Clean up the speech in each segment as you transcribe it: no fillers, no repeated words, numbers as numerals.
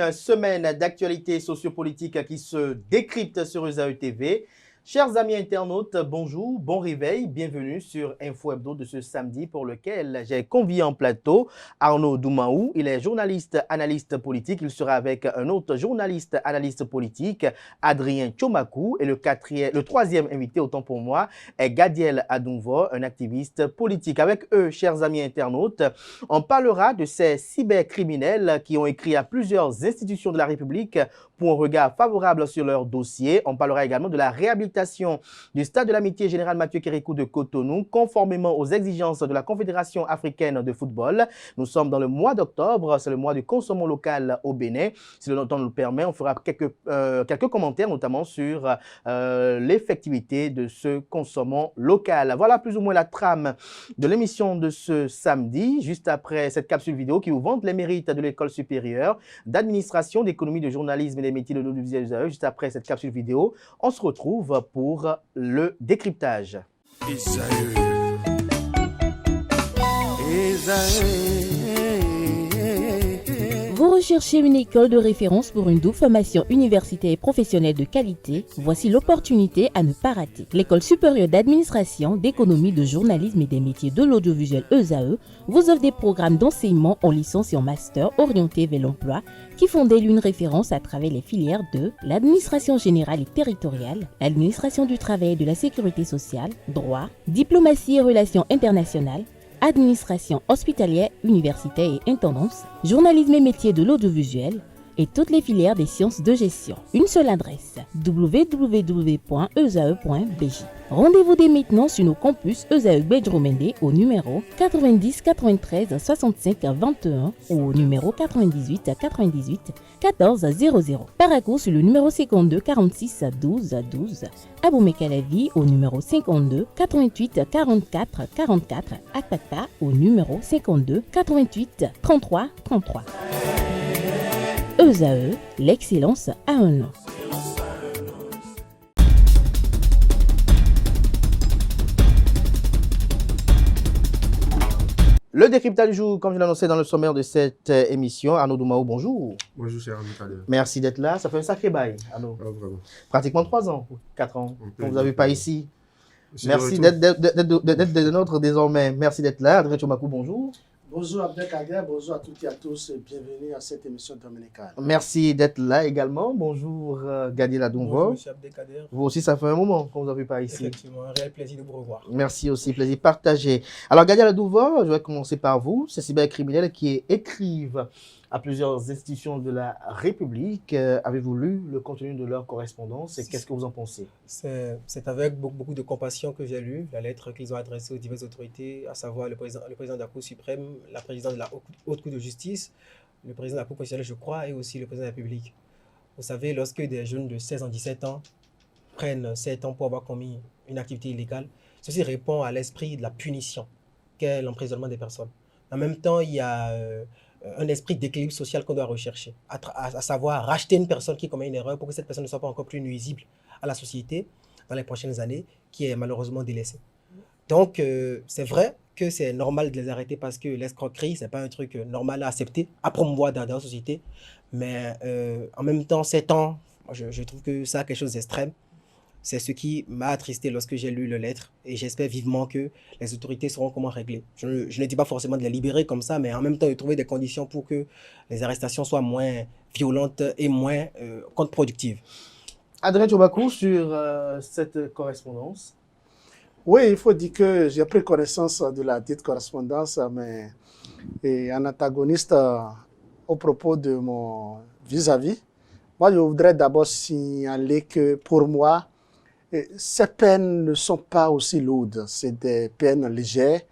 une semaine d'actualité sociopolitique qui se décrypte sur ESAE TV. Chers amis internautes, bonjour, bon réveil, bienvenue sur Info Hebdo de ce samedi pour lequel j'ai convié en plateau Arnaud Doumaou. Il est journaliste, analyste politique. Il sera avec un autre journaliste, analyste politique, Adrien Tchomakou. Et le troisième invité, autant pour moi, est Gadiel Adunvo, un activiste politique. Avec eux, chers amis internautes, on parlera de ces cybercriminels qui ont écrit à plusieurs institutions de la République pour un regard favorable sur leur dossier. On parlera également de la réhabilitation du stade de l'amitié général Mathieu Kérékou de Cotonou, conformément aux exigences de la Confédération africaine de football. Nous sommes dans le mois d'octobre, c'est le mois du consommant local au Bénin. Si le temps nous le permet, on fera quelques commentaires, notamment sur l'effectivité de ce consommant local. Voilà plus ou moins la trame de l'émission de ce samedi, juste après cette capsule vidéo qui vous vante les mérites de l'école supérieure d'administration, d'économie, de journalisme et des métiers de l'audiovisuel ESAE. Juste après cette capsule vidéo, on se retrouve pour le décryptage. Vous recherchez une école de référence pour une double formation universitaire et professionnelle de qualité? Voici l'opportunité à ne pas rater. L'École supérieure d'administration, d'économie, de journalisme et des métiers de l'audiovisuel ESAE vous offre des programmes d'enseignement en licence et en master orientés vers l'emploi qui font d'elle une référence à travers les filières de l'administration générale et territoriale, l'administration du travail et de la sécurité sociale, droit, diplomatie et relations internationales, administration hospitalière, universitaire et intendance, journalisme et métiers de l'audiovisuel et toutes les filières des sciences de gestion. Une seule adresse, www.esae.bj. Rendez-vous dès maintenant sur nos campus ESAE Bedjromende au numéro 90 93 65 21 ou au numéro 98 98 14 00. Paracourt sur le numéro 52 46 12 12. Aboumé-Calavi au numéro 52 88 44 44. Akpakpa au numéro 52 88 33 33. ESAE, l'excellence a un nom. Le décryptage du jour, comme je l'annonçais dans le sommaire de cette émission. Arnaud Doumaou, bonjour. Bonjour, cher ami Kader. Merci d'être là. Ça fait un sacré bail, Arnaud. Ah, vraiment. Pratiquement 3 ans, 4 ans. On Vous n'avez pas ici. Je suis Merci de retour. d'être de notre désormais. Merci d'être là. Adrien Tchomakou, bonjour. Bonjour Abdelkader, bonjour à toutes et à tous et bienvenue à cette émission dominicale. Merci d'être là également. Bonjour Gadiel Adunvo. Bonjour, monsieur Abdelkader. Vous aussi, ça fait un moment qu'on vous a vu pas ici. Effectivement, un réel plaisir de vous revoir. Merci aussi, plaisir partagé. Alors Gadiel Adunvo, je vais commencer par vous. Ces cybercriminels qui écrivent à plusieurs institutions de la République. Avez-vous lu le contenu de leur correspondance et qu'est-ce que vous en pensez? C'est avec beaucoup de compassion que j'ai lu la lettre qu'ils ont adressée aux diverses autorités, à savoir le président de la Cour suprême, la présidente de la Haute Cour de justice, le président de la Cour constitutionnelle, je crois, et aussi le président de la République. Vous savez, lorsque des jeunes de 16 ans, 17 ans prennent 7 ans pour avoir commis une activité illégale, ceci répond à l'esprit de la punition qu'est l'emprisonnement des personnes. En même temps, il y a un esprit d'équilibre social qu'on doit rechercher, à savoir racheter une personne qui commet une erreur pour que cette personne ne soit pas encore plus nuisible à la société dans les prochaines années, qui est malheureusement délaissée. Donc, c'est vrai que c'est normal de les arrêter parce que l'escroquerie, ce n'est pas un truc normal à accepter, à promouvoir dans la société. Mais en même temps, 7 ans, je trouve que ça a quelque chose d'extrême. C'est ce qui m'a attristé lorsque j'ai lu la lettre et j'espère vivement que les autorités sauront comment régler. Je ne dis pas forcément de les libérer comme ça, mais en même temps de trouver des conditions pour que les arrestations soient moins violentes et moins contre-productives. Adrien Tchomakou, sur cette correspondance. Oui, il faut dire que j'ai pris connaissance de la dite correspondance, mais en antagoniste au propos de mon vis-à-vis. Moi, je voudrais d'abord signaler que pour moi, ces peines ne sont pas aussi lourdes. C'est des peines légères.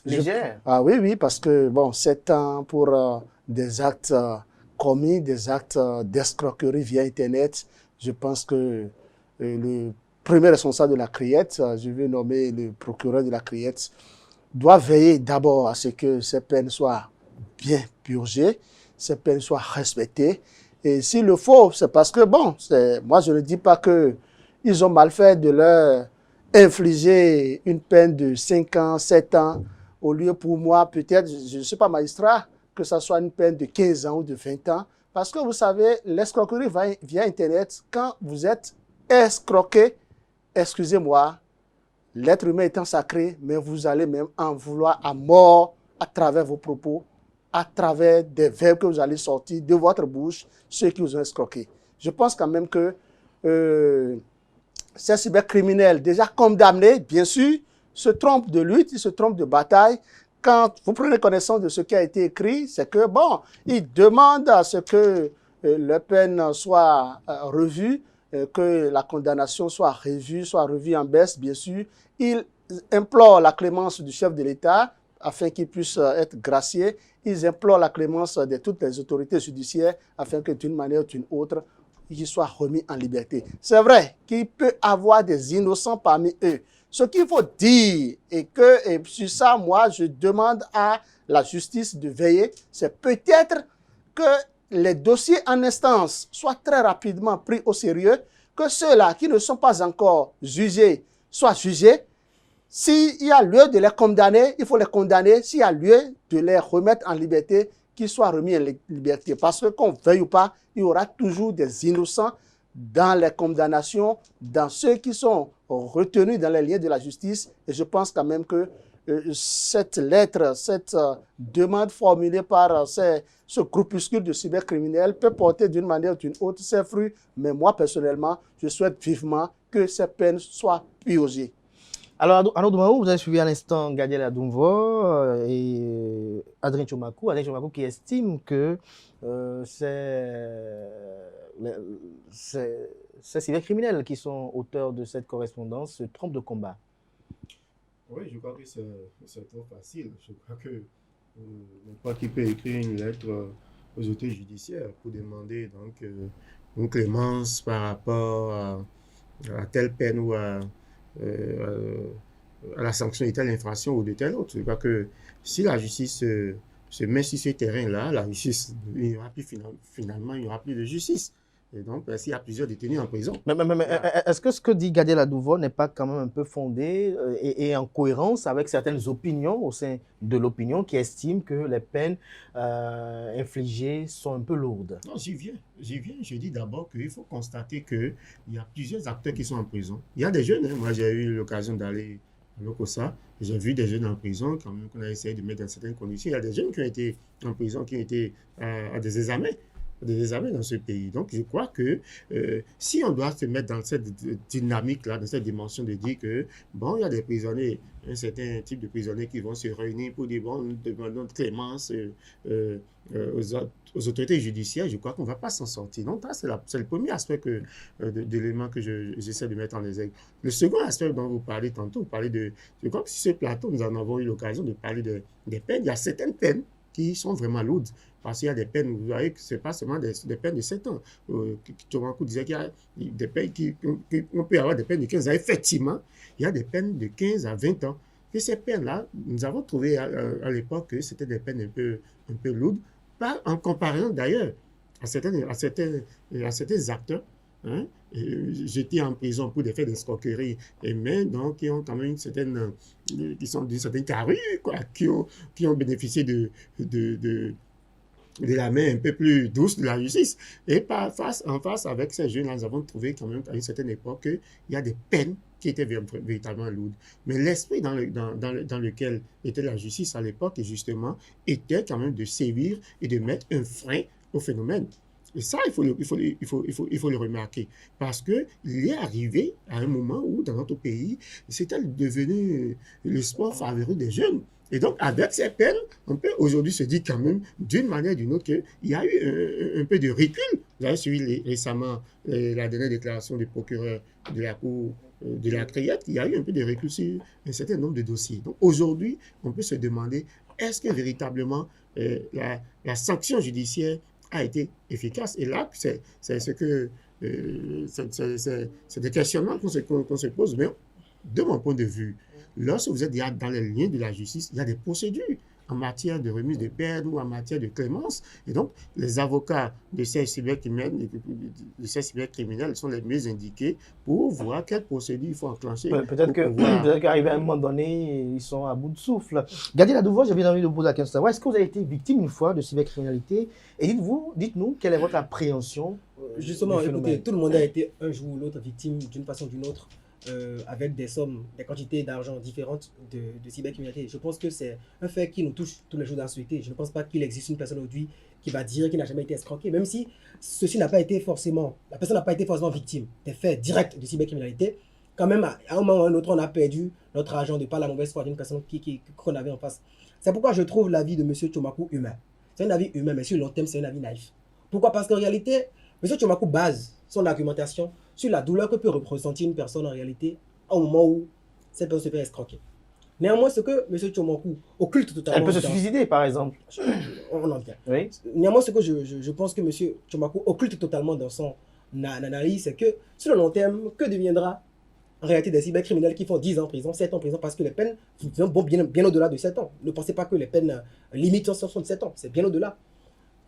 Légères? Ah oui, oui, parce que, bon, 7 ans pour des actes commis, des actes d'escroquerie via Internet, je pense que le premier responsable de la Criette, je vais nommer le procureur de la Criette, doit veiller d'abord à ce que ces peines soient bien purgées, ces peines soient respectées. Et s'il le faut, c'est parce que, bon, moi je ne dis pas qu'ils ont mal fait de leur infliger une peine de 5 ans, 7 ans, au lieu pour moi, peut-être, je ne suis pas magistrat, que ça soit une peine de 15 ans ou de 20 ans, Parce que vous savez, l'escroquerie via Internet, quand vous êtes escroqué, excusez-moi, l'être humain étant sacré, mais vous allez même en vouloir à mort à travers vos propos, à travers des verbes que vous allez sortir de votre bouche, ceux qui vous ont escroqué. Je pense quand même que ces cybercriminels déjà condamnés, bien sûr, se trompent de lutte, ils se trompent de bataille. Quand vous prenez connaissance de ce qui a été écrit, c'est que, bon, ils demandent à ce que leur peine soit revue, que la condamnation soit revue en baisse, bien sûr. Ils implorent la clémence du chef de l'État afin qu'il puisse être gracié. Ils implorent la clémence de toutes les autorités judiciaires afin que d'une manière ou d'une autre, ils soient remis en liberté. C'est vrai qu'il peut y avoir des innocents parmi eux. Ce qu'il faut dire, et sur ça, moi, je demande à la justice de veiller, c'est peut-être que les dossiers en instance soient très rapidement pris au sérieux, que ceux-là qui ne sont pas encore jugés soient jugés. S'il y a lieu de les condamner, il faut les condamner. S'il y a lieu de les remettre en liberté, qu'ils soient remis en liberté. Parce que qu'on veuille ou pas, il y aura toujours des innocents dans les condamnations, dans ceux qui sont retenus dans les liens de la justice. Et je pense quand même que cette lettre, cette demande formulée par ce groupuscule de cybercriminels peut porter d'une manière ou d'une autre ses fruits. Mais moi, personnellement, je souhaite vivement que ces peines soient purgées. Alors, Arnaud Doumahou, vous avez suivi à l'instant Gadiel Adoumvo et Adrien Tchomakou. Adrien Tchomakou qui estime que ces cybercriminels qui sont auteurs de cette correspondance se trompent de combat. Oui, je crois que c'est trop facile. Je crois que n'importe qui peut écrire une lettre aux autorités judiciaires pour demander donc une clémence par rapport à telle peine ou à la sanction de telle infraction ou de telle autre. Je crois que si la justice se met sur ce terrain-là, la justice, il n'y aura plus finalement, il n'y aura plus de justice. Et donc, s'il y a plusieurs détenus en prison. Mais est-ce que ce que dit Gadiel Adoumvo n'est pas quand même un peu fondé et en cohérence avec certaines opinions au sein de l'opinion qui estiment que les peines infligées sont un peu lourdes? Non, j'y viens. Je dis d'abord qu'il faut constater qu'il y a plusieurs acteurs qui sont en prison. Il y a des jeunes. Hein. Moi, j'ai eu l'occasion d'aller à l'Okosa. J'ai vu des jeunes en prison quand même qu'on a essayé de mettre dans certaines conditions. Il y a des jeunes qui ont été en prison, qui ont été à des examens dans ce pays. Donc, je crois que si on doit se mettre dans cette dynamique-là, dans cette dimension de dire que, bon, il y a des prisonniers, un certain type de prisonniers qui vont se réunir pour dire, bon, nous demandons de clémence aux autorités judiciaires, je crois qu'on ne va pas s'en sortir. Donc, c'est le premier aspect de l'élément que j'essaie de mettre en exergue. Le second aspect dont vous parlez tantôt, vous parlez de... Je crois que sur ce plateau, nous en avons eu l'occasion de parler des peines. Il y a certaines peines qui sont vraiment lourdes. Parce qu'il y a des peines, vous voyez que ce n'est pas seulement des peines de 7 ans. Tchomakou disait qu'il y a des peines on peut avoir des peines de 15 ans. Effectivement, il y a des peines de 15 à 20 ans. Et ces peines-là, nous avons trouvé à l'époque que c'était des peines un peu lourdes, pas en comparaison d'ailleurs à certains acteurs. Hein, j'étais en prison pour des faits d'escroquerie, mais donc qui ont quand même qui sont d'une certaine carrure, quoi, qui ont bénéficié de la main un peu plus douce de la justice. Et en face avec ces jeunes-là, nous avons trouvé quand même à une certaine époque qu'il y a des peines qui étaient véritablement lourdes. Mais l'esprit dans lequel était la justice à l'époque, justement, était quand même de sévir et de mettre un frein au phénomène. Et ça, il faut le remarquer. Parce qu'il est arrivé à un moment où, dans notre pays, c'était devenu le sport favori des jeunes. Et donc, avec ces peines, on peut aujourd'hui se dire quand même, d'une manière ou d'une autre, qu'il y a eu un peu de recul. Vous avez suivi récemment la dernière déclaration du procureur de la Cour de la Criette. Il y a eu un peu de recul sur un certain nombre de dossiers. Donc, aujourd'hui, on peut se demander, est-ce que véritablement la sanction judiciaire a été efficace? Et là, c'est des questionnements qu'on se pose. Mais de mon point de vue, lorsque vous êtes dans les liens de la justice, il y a des procédures en matière de remise de peine ou en matière de clémence. Et donc, les avocats de ces cybercriminels sont les mieux indiqués pour voir quelle procédure il faut enclencher. Peut-être qu'arrivé à un moment donné, ils sont à bout de souffle. Gadiel Adouvo, j'avais envie de vous poser la question. Est-ce que vous avez été victime une fois de cybercriminalité? Et dites-nous, quelle est votre appréhension Justement, écoutez, tout le monde a été un jour ou l'autre victime d'une façon ou d'une autre, avec des sommes, des quantités d'argent différentes de cybercriminalité. Je pense que c'est un fait qui nous touche tous les jours dans la société. Je ne pense pas qu'il existe une personne aujourd'hui qui va dire qu'il n'a jamais été escroqué, même si la personne n'a pas été forcément victime des faits directs de cybercriminalité. Quand même, à un moment ou à un autre, on a perdu notre argent de par la mauvaise foi d'une personne qu'on avait en face. C'est pourquoi je trouve l'avis de M. Tchomakou humain. C'est un avis humain, mais sur le long terme, c'est un avis naïf. Pourquoi? Parce qu'en réalité, M. Tchomakou base son argumentation sur la douleur que peut ressentir une personne en réalité au moment où cette personne se fait escroquer. Néanmoins, ce que M. Tchomakou occulte totalement... Elle peut se suicider, par exemple. On en vient. Oui. Néanmoins, ce que je pense que M. Tchomakou occulte totalement dans son analyse, c'est que sur le long terme, que deviendra en réalité des cybercriminels qui font 10 ans en prison, 7 ans en prison, parce que les peines vont bien au-delà de 7 ans. Ne pensez pas que les peines limites sont de 7 ans, c'est bien au-delà.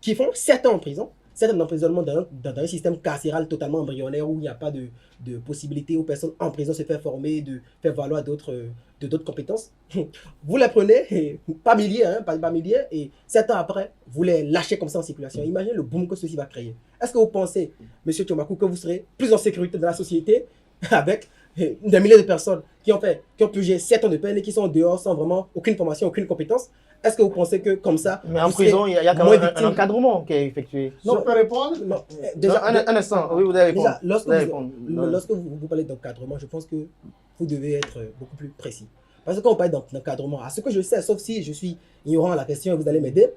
Qui font 7 ans en prison, 7 ans d'emprisonnement dans un système carcéral totalement embryonnaire où il n'y a pas de possibilité aux personnes en prison de se faire former, de faire valoir d'autres compétences. Vous les prenez, pas milliers, et 7 ans après, vous les lâchez comme ça en circulation. Imaginez le boom que ceci va créer. Est-ce que vous pensez, M. Tchomakou, que vous serez plus en sécurité dans la société avec des milliers de personnes qui ont purgé 7 ans de peine et qui sont dehors sans vraiment aucune formation, aucune compétence? Est-ce que vous pensez que comme ça... Mais en prison, il y a quand même un encadrement qui est effectué. Non, je peux répondre? Non, déjà, un instant, oui, vous allez répondre. Déjà, lorsque vous parlez d'encadrement, je pense que vous devez être beaucoup plus précis. Parce que quand on parle d'encadrement, à ce que je sais, sauf si je suis ignorant à la question et vous allez m'aider,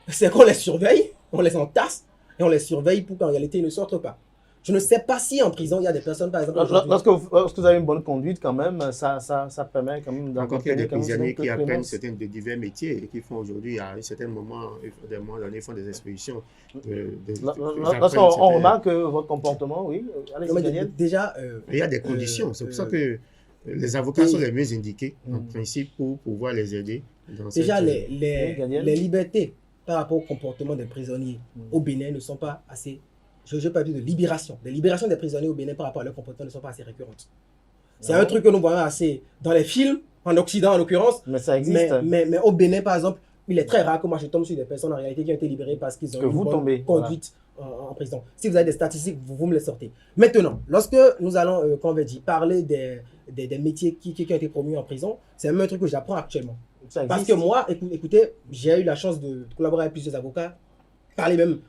c'est qu'on les surveille, on les entasse et on les surveille pour qu'en réalité ils ne sortent pas. Je ne sais pas si en prison, il y a des personnes, par exemple... Lorsque vous avez une bonne conduite, quand même, ça permet quand même... Encore qu'il y a des prisonniers qui apprennent de divers métiers et qui font aujourd'hui, à un certain moment, des mois d'année, font des expéditions. Lorsqu'on remarque votre comportement, oui, allez-y, Daniel. Déjà... il y a des conditions, c'est pour ça que les avocats sont les mieux indiqués, en principe, pour pouvoir les aider. Déjà, les libertés par rapport au comportement des prisonniers au Bénin ne sont pas assez... Je ne parle pas de libération. Les libérations des prisonniers au Bénin par rapport à leur comportement ne sont pas assez récurrentes. C'est un truc que nous voyons assez dans les films, en Occident en l'occurrence. Mais ça existe. Mais au Bénin, par exemple, il est très rare que moi je tombe sur des personnes en réalité qui ont été libérées parce qu'ils ont une bonne conduite en prison. Si vous avez des statistiques, vous me les sortez. Maintenant, lorsque nous allons, parler des métiers qui ont été promus en prison, c'est même un truc que j'apprends actuellement. Parce que moi, écoutez, j'ai eu la chance de collaborer avec plusieurs avocats, parler même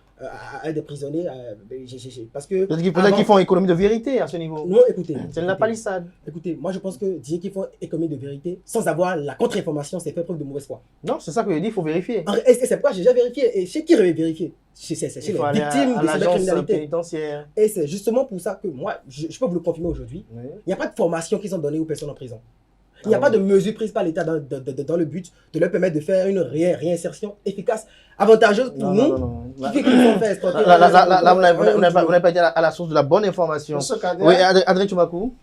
à des prisonniers, parce que... Peut-être qu'ils font économie de vérité à ce niveau. Non, écoutez. C'est la palissade. Écoutez, moi je pense que dire qu'ils font économie de vérité, sans avoir la contre-information, c'est faire preuve de mauvaise foi. Non, c'est ça que je dis, il faut vérifier. Et c'est pourquoi j'ai déjà vérifié. Et chez qui j'avais vérifié? C'est chez les victimes de cybercriminalité. Et c'est justement pour ça que moi, je peux vous le confirmer aujourd'hui, il n'y a pas de formation qui sont données aux personnes en prison. Il n'y a pas de mesures prises par l'État dans le but de leur permettre de faire une réinsertion efficace, avantageuse pour nous. Là, vous n'avez pas été à la source de la bonne information. Oui, Adrien Tchomakou.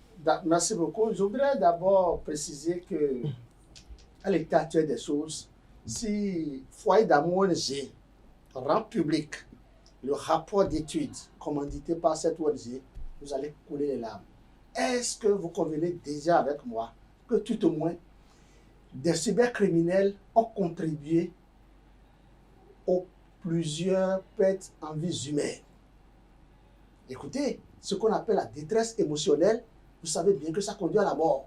Merci beaucoup. Je voudrais d'abord préciser que, à l'état actuel des choses, si Foyer d'amour ONG rend public le rapport d'études commandité par cette ONG, vous allez couler les larmes. Est-ce que vous convenez déjà avec moi que tout au moins, des cybercriminels ont contribué aux plusieurs pertes en vies humaines? Écoutez, ce qu'on appelle la détresse émotionnelle, vous savez bien que ça conduit à la mort.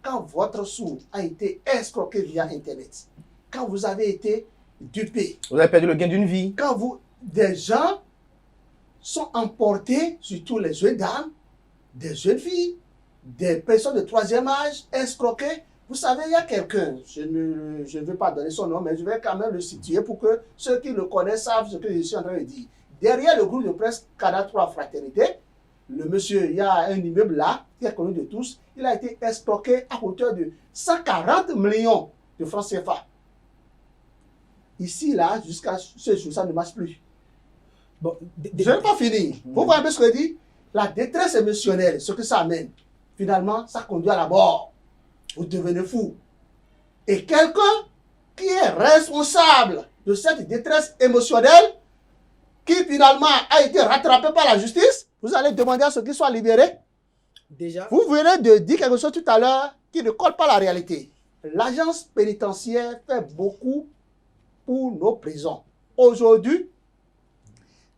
Quand votre sou a été escroqué via Internet, quand vous avez été dupé, vous avez perdu le gain d'une vie, quand des gens sont emportés, surtout les jeunes dames, des jeunes filles, des personnes de troisième âge escroquées. Vous savez, il y a quelqu'un, je ne veux pas donner son nom, mais je vais quand même le situer pour que ceux qui le connaissent savent ce que je suis en train de dire. Derrière le groupe de presse Canal 3 Fraternité, le monsieur, il y a un immeuble là, qui est connu de tous, il a été escroqué à hauteur de 140 millions de francs CFA. Ici, là, jusqu'à ce jour, ça ne marche plus. Bon, je n'ai pas fini. Vous voyez un peu ce que je dis? La détresse émotionnelle, ce que ça amène, finalement, ça conduit à la mort. Vous devenez fou. Et quelqu'un qui est responsable de cette détresse émotionnelle, qui finalement a été rattrapé par la justice, vous allez demander à ce qu'il soit libéré. Déjà, Vous venez de dire quelque chose tout à l'heure qui ne colle pas à la réalité. L'agence pénitentiaire fait beaucoup pour nos prisons. Aujourd'hui,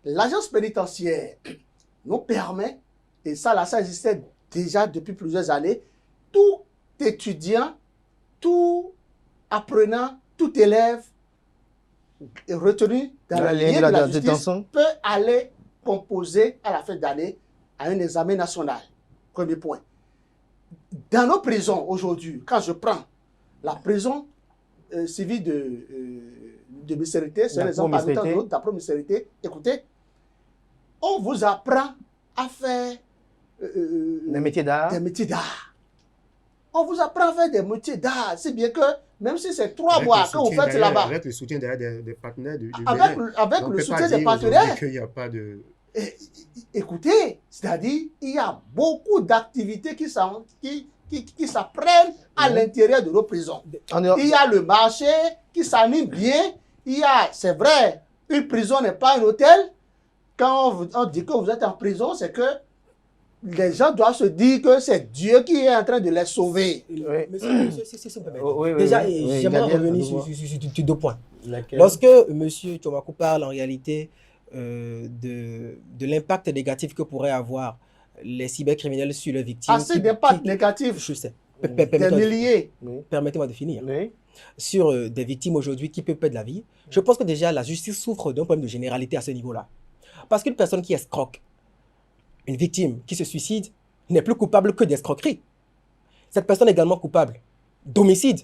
l'agence pénitentiaire nous permet, et ça existait déjà depuis plusieurs années, tout étudiant, tout apprenant, tout élève retenu dans la ligne de la justice détention peut aller composer à la fin d'année à un examen national. Premier point. Dans nos prisons aujourd'hui, quand je prends la prison civile de Missérité, c'est un exemple parmi tant d'autres, d'après Missérité, écoutez, on vous apprend à faire des métiers d'art. On vous apprend à faire des métiers d'art, si bien que même si c'est 3 mois que vous faites là-bas. Avec le soutien des partenaires avec le soutien des partenaires. Il n'y a pas de... Écoutez, c'est-à-dire il y a beaucoup d'activités qui s'apprennent à l'intérieur de nos prisons. Il y a le marché qui s'anime bien. C'est vrai, une prison n'est pas un hôtel. Quand on dit que vous êtes en prison, c'est que les gens doivent se dire que c'est Dieu qui est en train de les sauver. Monsieur, si vous me permettez. Déjà, j'aimerais revenir sur 2 points. Lorsque M. Tchomakou parle en réalité de l'impact négatif que pourraient avoir les cybercriminels sur les victimes. Assez d'impact négatif. Je sais. Des milliers. Permettez-moi de finir. Sur des victimes aujourd'hui qui peuvent perdre la vie. Je pense que déjà la justice souffre d'un problème de généralité à ce niveau-là. Parce qu'une personne qui escroque, une victime qui se suicide, n'est plus coupable que d'escroquerie. Cette personne est également coupable d'homicide.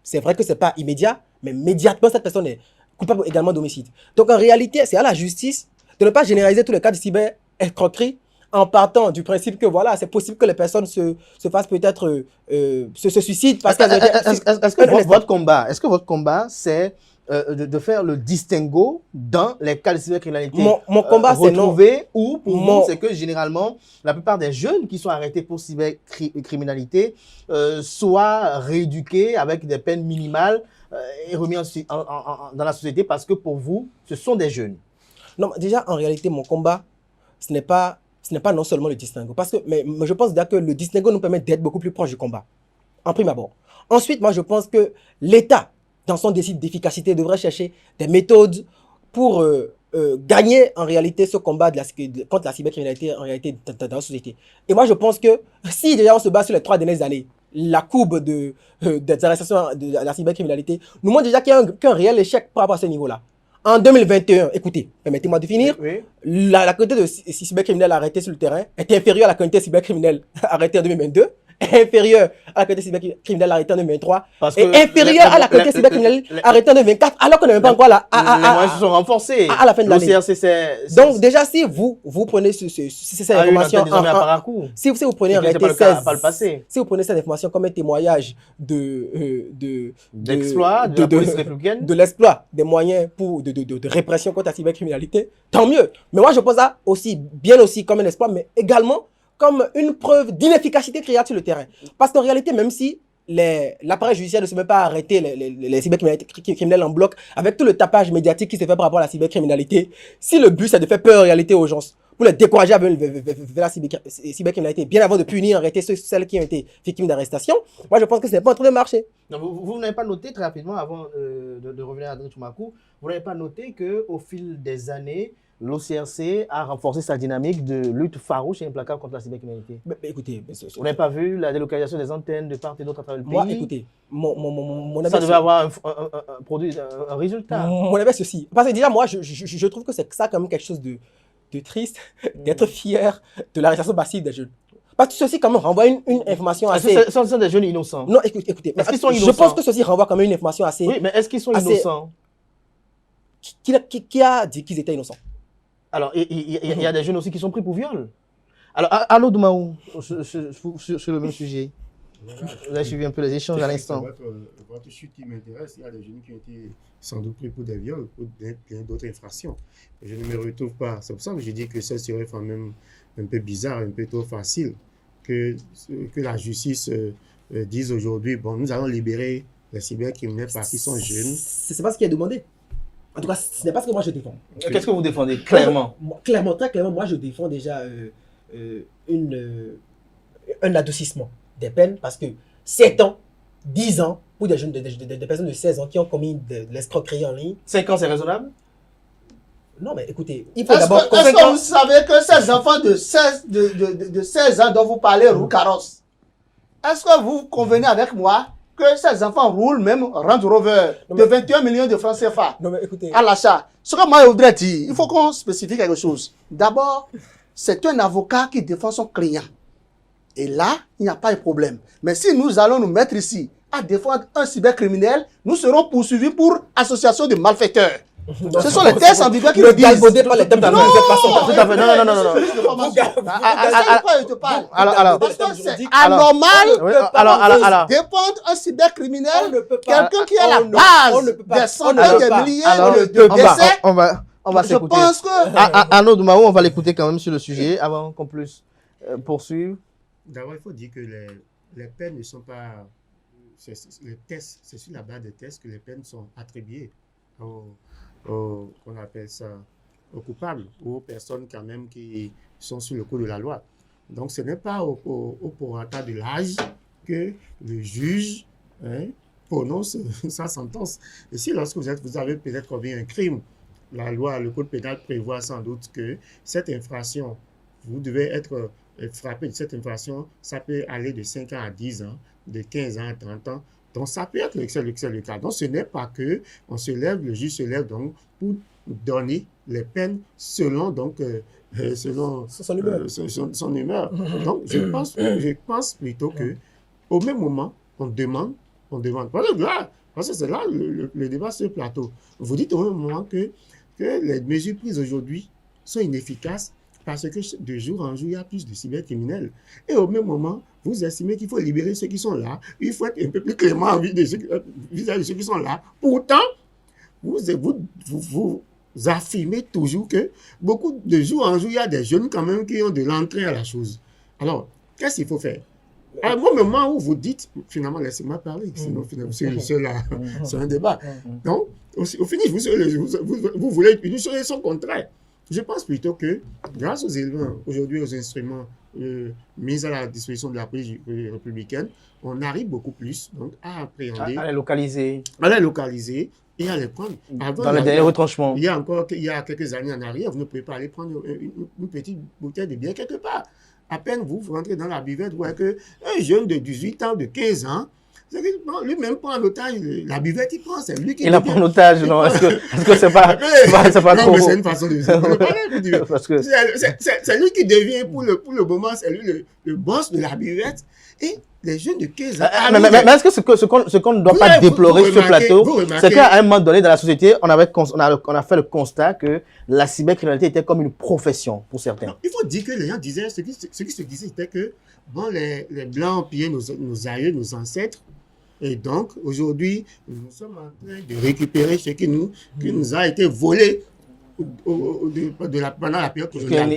C'est vrai que ce n'est pas immédiat, mais immédiatement, cette personne est coupable également d'homicide. Donc en réalité, c'est à la justice de ne pas généraliser tous les cas de cyber-escroquerie en partant du principe que voilà, c'est possible que les personnes se fassent peut-être se suicident. Est-ce que votre combat, c'est de faire le distinguo dans les cas de cybercriminalité mon combat, c'est non. Ou pour vous, c'est que généralement, la plupart des jeunes qui sont arrêtés pour cybercriminalité soient rééduqués avec des peines minimales et remis dans la société parce que pour vous, ce sont des jeunes. Non, déjà, en réalité, mon combat, ce n'est pas non seulement le distinguo. Mais je pense que le distinguo nous permet d'être beaucoup plus proche du combat, en prime abord. Ensuite, moi, je pense que l'État, dans son décide d'efficacité, devrait chercher des méthodes pour gagner en réalité ce combat contre la cybercriminalité en réalité dans la société. Et moi, je pense que si déjà on se base sur les 3 dernières années, la courbe des arrestations de la cybercriminalité nous montre déjà qu'il y a un réel échec par rapport à ce niveau-là. En 2021, écoutez, permettez-moi de finir, la quantité de cybercriminels arrêtés sur le terrain est inférieure à la quantité de cybercriminels arrêtés en 2022, inférieure à la quantité de cybercriminels arrêtés en 2023, et inférieure à la quantité de cybercriminels arrêtés en 2024, alors qu'on n'est même pas encore là. Les moyens se sont renforcés. À la fin de l'année. Donc déjà, si vous prenez ces informations, si vous prenez en réalité si vous prenez cette information comme un témoignage d'exploit de la police républicaine, de l'exploit des moyens de répression contre la cybercriminalité, tant mieux. Mais moi, je pense ça aussi, bien aussi comme un exploit, mais également comme une preuve d'inefficacité créée sur le terrain. Parce qu'en réalité, même si l'appareil judiciaire ne se met pas à arrêter les cybercriminels en bloc, avec tout le tapage médiatique qui se fait par rapport à la cybercriminalité, si le but c'est de faire peur en réalité aux gens, pour les décourager vers la cybercriminalité, bien avant de punir en réalité celles qui ont été victimes d'arrestation, moi je pense que ce n'est pas en train de marcher. Non, vous n'avez pas noté très rapidement, avant de revenir à Tchomakou, vous n'avez pas noté qu'au fil des années, l'OCRC a renforcé sa dynamique de lutte farouche et implacable contre la cybercriminalité. Écoutez, vous n'avez pas vu la délocalisation des antennes de part et d'autre à travers le pays? Moi, écoutez, mon avis, ça devait avoir un produit, un résultat. Mon avis, ceci. Parce que déjà, moi, je trouve que c'est ça quand même quelque chose de triste, d'être fier de l'arrestation passive des jeunes. Parce que ceci quand même renvoie une information assez... Ce sont des jeunes innocents. Non, écoutez, est-ce qu'ils sont innocents? Je pense que ceci renvoie quand même une information assez... Oui, mais est-ce qu'ils sont innocents? Qui a dit qu'ils étaient innocents? Alors, il y a des jeunes aussi qui sont pris pour viol. Alors, Arnaud Doumaou, sur le même sujet. Là, je suivi un peu les échanges à l'instant. Votre chute qui m'intéresse, il y a des jeunes qui ont été sans doute pris pour des viols, pour plein d'autres infractions. Je ne me retrouve pas. C'est pour ça que je dis que ça serait quand même un peu bizarre, un peu trop facile que la justice dise aujourd'hui, bon, nous allons libérer les cybercriminels parce qu'ils sont jeunes. C'est pas ce qui est demandé. En tout cas, ce n'est pas ce que moi je défends. Qu'est-ce que vous défendez clairement? Clairement, très clairement, moi je défends déjà un adoucissement des peines parce que 7 ans, 10 ans pour des jeunes, des personnes de 16 ans qui ont commis de l'escroquerie en ligne. 5 ans, c'est raisonnable? Non, mais écoutez, il faut Est-ce d'abord... que, est-ce que vous savez que ces enfants de 16 ans dont vous parlez roulent carrosse? Est-ce que vous convenez avec moi que ces enfants roulent même Range Rover de 21 millions de francs CFA Non, mais écoutez... à l'achat? Ce que moi je voudrais dire, il faut qu'on spécifie quelque chose. D'abord, c'est un avocat qui défend son client. Et là, il n'y a pas de problème. Mais si nous allons nous mettre ici à défendre un cybercriminel, nous serons poursuivis pour association de malfaiteurs. Ce sont les tests en vigueur qui le disent. Ne galvaudez pas les thèmes de cette façon. Tout à fait. Non. Je te parle. Alors, Parce que c'est anormal alors. dépendre un cybercriminel, On ne peut pas. quelqu'un qui est à la On ne base peut pas. des centaines de milliers Alors, de décès. on va Je s'écouter. pense que Arnaud Doumaou, on va l'écouter quand même sur le sujet avant qu'on puisse poursuivre. D'abord, il faut dire que les peines ne sont pas... Les tests, c'est sur la base des tests que les peines sont attribuées qu'on appelle ça, aux coupables ou aux personnes quand même qui sont sous le coup de la loi. Donc, ce n'est pas au prorata de l'âge que le juge prononce sa sentence. Et si lorsque vous avez peut-être commis un crime, la loi, le code pénal prévoit sans doute que cette infraction, vous devez être frappé de cette infraction, ça peut aller de 5 ans à 10 ans, de 15 ans à 30 ans. Donc, ça peut être le cas. Donc, ce n'est pas que le juge se lève donc pour donner les peines selon son humeur. Donc, je pense plutôt que au même moment, on demande. Parce que c'est là le débat sur le plateau. Vous dites au même moment que les mesures prises aujourd'hui sont inefficaces parce que de jour en jour, il y a plus de cybercriminels. Et au même moment, vous estimez qu'il faut libérer ceux qui sont là. Il faut être un peu plus clément vis-à-vis de ceux qui sont là. Pourtant, vous affirmez toujours que beaucoup de jour en jour, il y a des jeunes quand même qui ont de l'entrain à la chose. Alors, qu'est-ce qu'il faut faire? À un moment où vous dites, finalement, laissez-moi parler, sinon finalement, c'est le seul à... C'est un débat. Donc, au finish, vous voulez une solution contraire. Je pense plutôt que, grâce aux éléments, aujourd'hui aux instruments mis à la disposition de la police républicaine, on arrive beaucoup plus donc, à appréhender, À les localiser. Et à les prendre. Avant, Dans les derniers retranchements. Il y a quelques années en arrière, vous ne pouvez pas aller prendre une petite bouteille de bière quelque part. À peine vous rentrez dans la buvette, vous voyez qu'un jeune de 18 ans, de 15 ans, lui-même prend en otage la buvette, il prend, c'est lui qui... Il la prend en otage, non? Est-ce que c'est pas non, trop... mais c'est une façon de dire. Parce que... C'est lui qui devient, pour le moment, c'est lui le boss de la buvette. Et les jeunes de 15 ans... mais est-ce que ce qu'on ne doit pas déplorer sur ce plateau, c'est qu'à un moment donné, dans la société, on a fait le constat que la cybercriminalité était comme une profession pour certains. Non, il faut dire que les gens disaient, ce qui se disait, c'était que bon, les Blancs ont pillé nos aïeux, nos ancêtres. Et donc, aujourd'hui, nous sommes en train de récupérer ce qui nous a été volé pendant la période coloniale.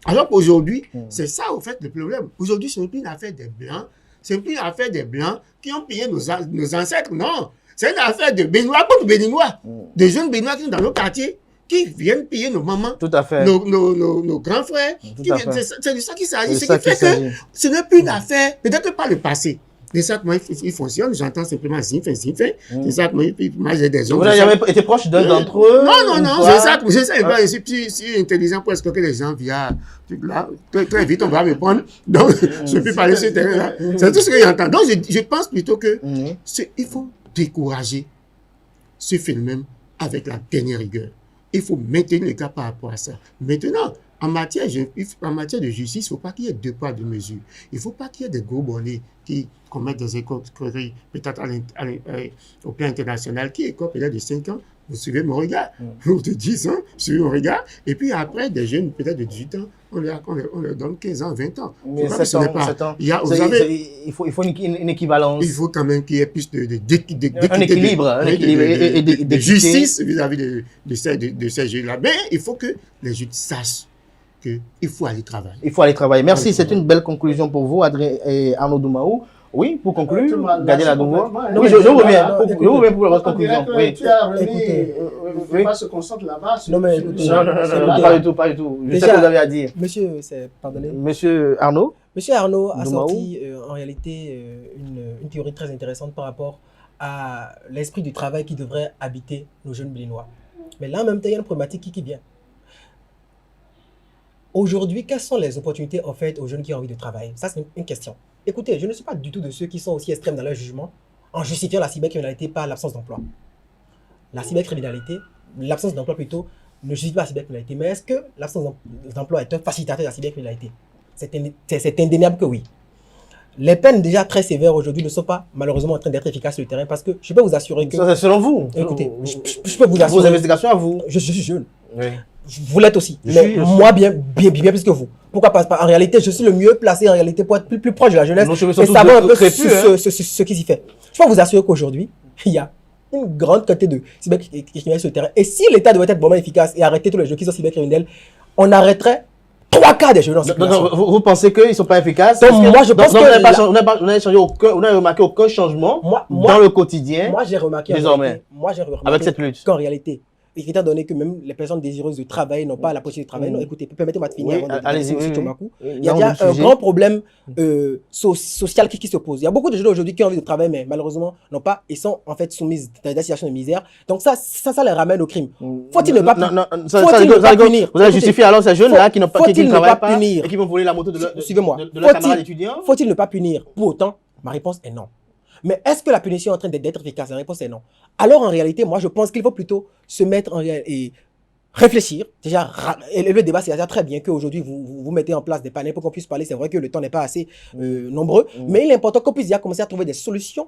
Alors qu'aujourd'hui, c'est ça, au fait, le problème. Aujourd'hui, ce n'est plus une affaire des Blancs. Ce n'est plus une affaire des Blancs qui ont pillé nos ancêtres. Non. C'est une affaire de Béninois contre Béninois. Des jeunes Béninois qui sont dans nos quartiers, qui viennent piller nos mamans, Tout à fait. nos grands frères. C'est de ça qu'il s'agit. Ce qui fait que ce n'est plus une affaire, peut-être pas le passé. C'est ça que moi, il fonctionne. J'entends simplement Zinf. C'est ça que moi, j'ai des hommes. Vous n'avez jamais été proche d'un d'entre eux? Non. C'est ça. Je suis intelligent pour escroquer les gens via... Là, très vite, on va me prendre. Donc, je ne peux pas laisser ce terrain-là. C'est tout ce que j'entends. Donc, je pense plutôt que il faut décourager ce phénomène avec la dernière rigueur. Il faut maintenir le cas par rapport à ça. Maintenant, en matière de justice, il ne faut pas qu'il y ait deux poids, deux mesures. Il ne faut pas qu'il y ait des gros bonnets qui commettent des escroqueries, peut-être au plan international, qui écopent peut-être de 5 ans. Vous suivez mon regard. Ou de 10 ans, vous suivez mon regard. Et puis après, des jeunes peut-être de 18 ans, on leur donne 15 ans, 20 ans. Mais 7 ans. Il faut une équivalence. Il faut quand même qu'il y ait plus un équilibre de justice vis-à-vis de ces jeunes-là. Mais il faut que les juges sachent qu'il faut aller travailler. Il faut aller travailler. Merci, c'est une belle conclusion pour vous, Arnaud Doumaou. Oui, pour Tu conclure, m'as gardez la lâché nouveau. complètement. Oui, je reviens. non, Je reviens pour votre On conclusion. dirait que Oui. tu as remis, Écoutez, le oui. débat se concentre là-bas. Non, mais sur- écoutez, sur- Non, non, non, c'est non, le pas gars. du tout, pas du tout. Je sais Déjà- ce que vous avez à dire. Monsieur, pardonnez. Monsieur Arnaud, Monsieur Arnaud a Doumaou. sorti en réalité une théorie très intéressante par rapport à l'esprit du travail qui devrait habiter nos jeunes Béninois. Mais là, en même temps, il y a une problématique qui vient. Aujourd'hui, quelles sont les opportunités offertes aux jeunes qui ont envie de travailler? Ça, c'est une question. Écoutez, je ne suis pas du tout de ceux qui sont aussi extrêmes dans leur jugement en justifiant la cybercriminalité par l'absence d'emploi. La cybercriminalité, l'absence d'emploi plutôt, ne justifie pas la cybercriminalité. Mais est-ce que l'absence d'emploi est un facilitateur de la cybercriminalité? C'est indéniable que oui. Les peines déjà très sévères aujourd'hui ne sont pas malheureusement en train d'être efficaces sur le terrain parce que je peux vous assurer que... ça c'est selon vous. Écoutez, je peux vous Vos assurer... investigations à vous. Je suis jeune. Oui. Vous l'êtes aussi. Je Mais suis- moi, bien plus que vous. Pourquoi pas? En réalité, je suis le mieux placé en réalité pour être plus proche de la jeunesse Nos cheveux sont et tous savoir un peu crépus, ce qui s'y fait. Je peux vous assurer qu'aujourd'hui, il y a une grande quantité de cybercriminels sur le terrain. Et si l'État devait être vraiment efficace et arrêter tous les jeux qui sont cybercriminels, on arrêterait 3 quarts des jeux en circulation. Vous pensez qu'ils ne sont pas efficaces? Donc, Est-ce que- moi, je pense donc, que vous n'avez remarqué aucun changement Moi- dans le quotidien Moi, j'ai remarqué, désormais, j'ai avec cette lutte. qu'en réalité, étant donné que même les personnes désireuses de travailler n'ont pas la possibilité de travailler, non, écoutez, permettez-moi de finir Oui, avant de allez-y, M. oui, Chomakou. oui. Il y a Dans déjà le un sujet. grand problème social qui se pose. Il y a beaucoup de jeunes aujourd'hui qui ont envie de travailler, mais malheureusement n'ont pas et sont en fait soumises dans des situations de misère. Donc ça les ramène au crime. Faut-il ne pas Faut-il ne pas punir? Vous allez justifier alors ces jeunes-là qui ne Faut-il ne travaillent pas pas punir? et qui vont voler la moto de Suivez-moi. leur camarade Faut-il- étudiant? Faut-il ne pas punir? Pour autant, ma réponse est non. Mais est-ce que la punition est en train d'être efficace? La réponse est non. Alors en réalité, moi je pense qu'il faut plutôt se mettre et réfléchir. Déjà, et le débat, c'est déjà très bien qu'aujourd'hui vous mettez en place des panels pour qu'on puisse parler. C'est vrai que le temps n'est pas assez nombreux, mais il est important qu'on puisse déjà commencer à trouver des solutions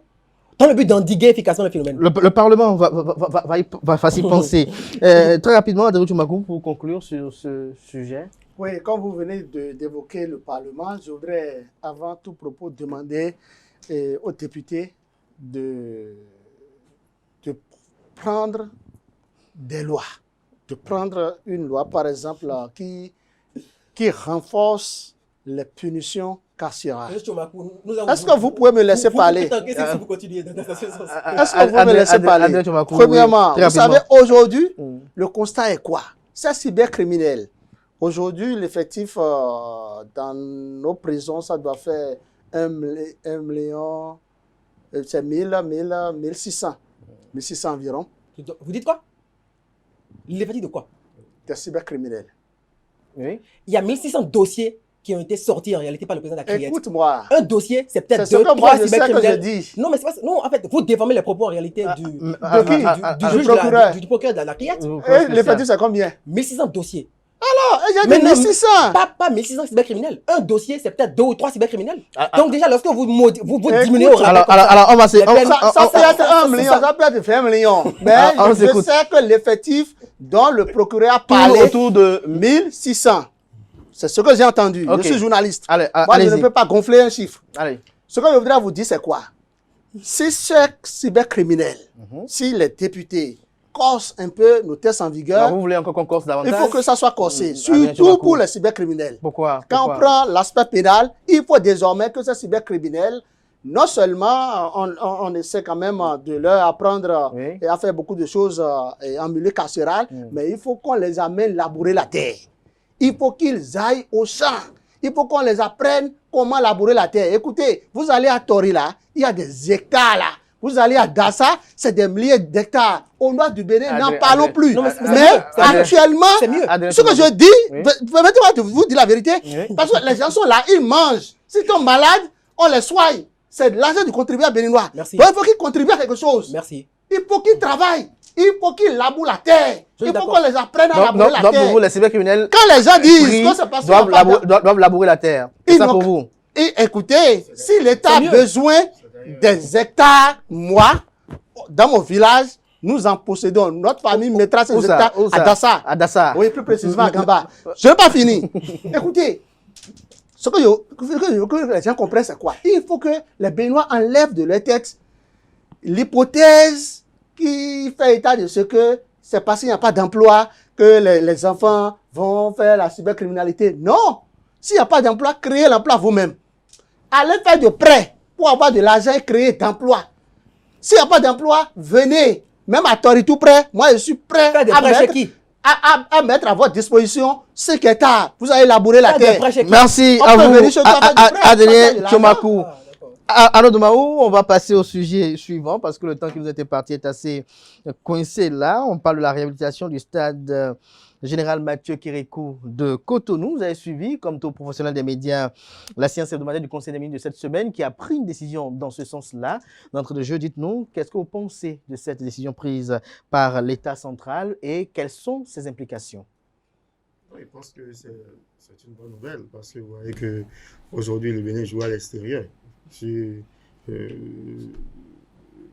dans le but d'endiguer efficacement le phénomène. Le Parlement va s'y penser. Très rapidement, Adrien Chomakou, pour conclure sur ce sujet. Oui, comme vous venez d'évoquer le Parlement, je voudrais avant tout propos demander aux députés de prendre des lois, de prendre une loi, par exemple, qui renforce les punitions carcérales. Est-ce que vous pouvez me laisser parler? Est-ce que vous me laissez parler? Premièrement, vous savez, aujourd'hui, le constat est quoi? C'est cybercriminel. Aujourd'hui, l'effectif dans nos prisons, ça doit faire 1 million, c'est 1600 environ. Vous dites quoi? L'effectif de quoi? Des cybercriminels. Oui. Il y a 1600 dossiers qui ont été sortis en réalité par le président de la CRIET. Écoute-moi. Un dossier, c'est peut-être C'est ce 2, que moi 3 je sais que je cybercriminels. dis. Non, mais c'est pas ça. Non, en fait, vous déformez les propos en réalité du juge procureur. du procureur de la CRIET. Et l'effectif, c'est combien? 1600 dossiers. Il y a Mais des non, 1600. Pas 1600 cybercriminels. Un dossier, c'est peut-être 2 ou 3 cybercriminels. Ah, Donc déjà, lorsque vous diminuez Écoute, au Alors, on va se... Les peines- Ça peut être 1 million, ça peut être 20 millions. Mais on je s'écoute. sais que l'effectif dont le procureur a tourne parlé, autour de... 1600. C'est ce que j'ai entendu. Ok. Je suis journaliste. Allez, Moi, je ne allez-y. peux pas gonfler un chiffre. Allez. Ce que je voudrais vous dire, c'est quoi? Si chaque cybercriminel, si les députés corsent un peu nos tests en vigueur, Alors, vous voulez encore qu'on corse davantage? il faut que ça soit corsé. Adrien Surtout Chomakou. pour les cybercriminels. Pourquoi? Quand on prend l'aspect pénal, il faut désormais que ces cybercriminels, non seulement on essaie quand même de leur apprendre Oui. et à faire beaucoup de choses en milieu carcéral, mais il faut qu'on les amène labourer la terre. Il faut qu'ils aillent au champ. Il faut qu'on les apprenne comment labourer la terre. Écoutez, vous allez à Tori là, il y a des hectares là. Vous allez à Dassa, c'est des milliers d'hectares. Au nord du Bénin, n'en Adrien, parlons Adrien. plus. Non, mais c'est mais mieux, c'est mieux. actuellement, C'est mieux. Adrien ce que Chomakou. je dis, Oui. permettez-moi de vous dire la vérité, Oui. parce que les gens sont là, ils mangent. S'ils sont malades, on les soigne. C'est de l'argent du contribuable béninois. Merci. Donc il faut qu'ils contribuent à quelque chose. Merci. Il faut qu'ils travaillent. Il faut qu'ils labourent la terre. Je suis Il faut d'accord. qu'on les apprenne à labourer la Donc, terre. pour vous, les cybercriminels Quand les gens disent pris que c'est parce doivent, qu'il y a pas de- doivent labourer la terre. C'est Ils ça n'ont- pour vous? Et écoutez, si l'État C'est a mieux. besoin des hectares, moi, dans mon village, nous en possédons. Notre famille mettra ces Où ça? hectares Où ça? à Dassa. À Dassa. Oui, plus précisément à Gamba. Je n'ai pas fini. Écoutez, ce que les gens comprennent, c'est quoi? Il faut que les Béninois enlèvent de leur tête l'hypothèse qui fait état de ce que c'est parce qu'il n'y a pas d'emploi que les enfants vont faire la cybercriminalité. Non! S'il n'y a pas d'emploi, créez l'emploi vous-même. Allez faire de prêts pour avoir de l'argent et créer d'emplois. S'il n'y a pas d'emploi, venez. Même à Toritou près, moi je suis prêt Faire des à prêts chez mettre, qui? à mettre à votre disposition 5 hectares. Vous allez labourer la Faire des terre. prêts chez qui? Merci On à peut vous, venir chez toi faire du prêt, pas de Adrien l'argent. Tchomakou. Ah, d'accord. Arnaud Domaou, on va passer au sujet suivant parce que le temps qui nous était parti est assez coincé là. On parle de la réhabilitation du stade Général Mathieu Kérékou de Cotonou. Vous avez suivi, comme tout professionnel des médias, la séance hebdomadaire du Conseil des ministres de cette semaine qui a pris une décision dans ce sens-là. D'entre deux jeux, dites-nous, qu'est-ce que vous pensez de cette décision prise par l'État central et quelles sont ses implications? Je pense que c'est une bonne nouvelle parce que vous voyez qu'aujourd'hui, le Bénin joue à l'extérieur.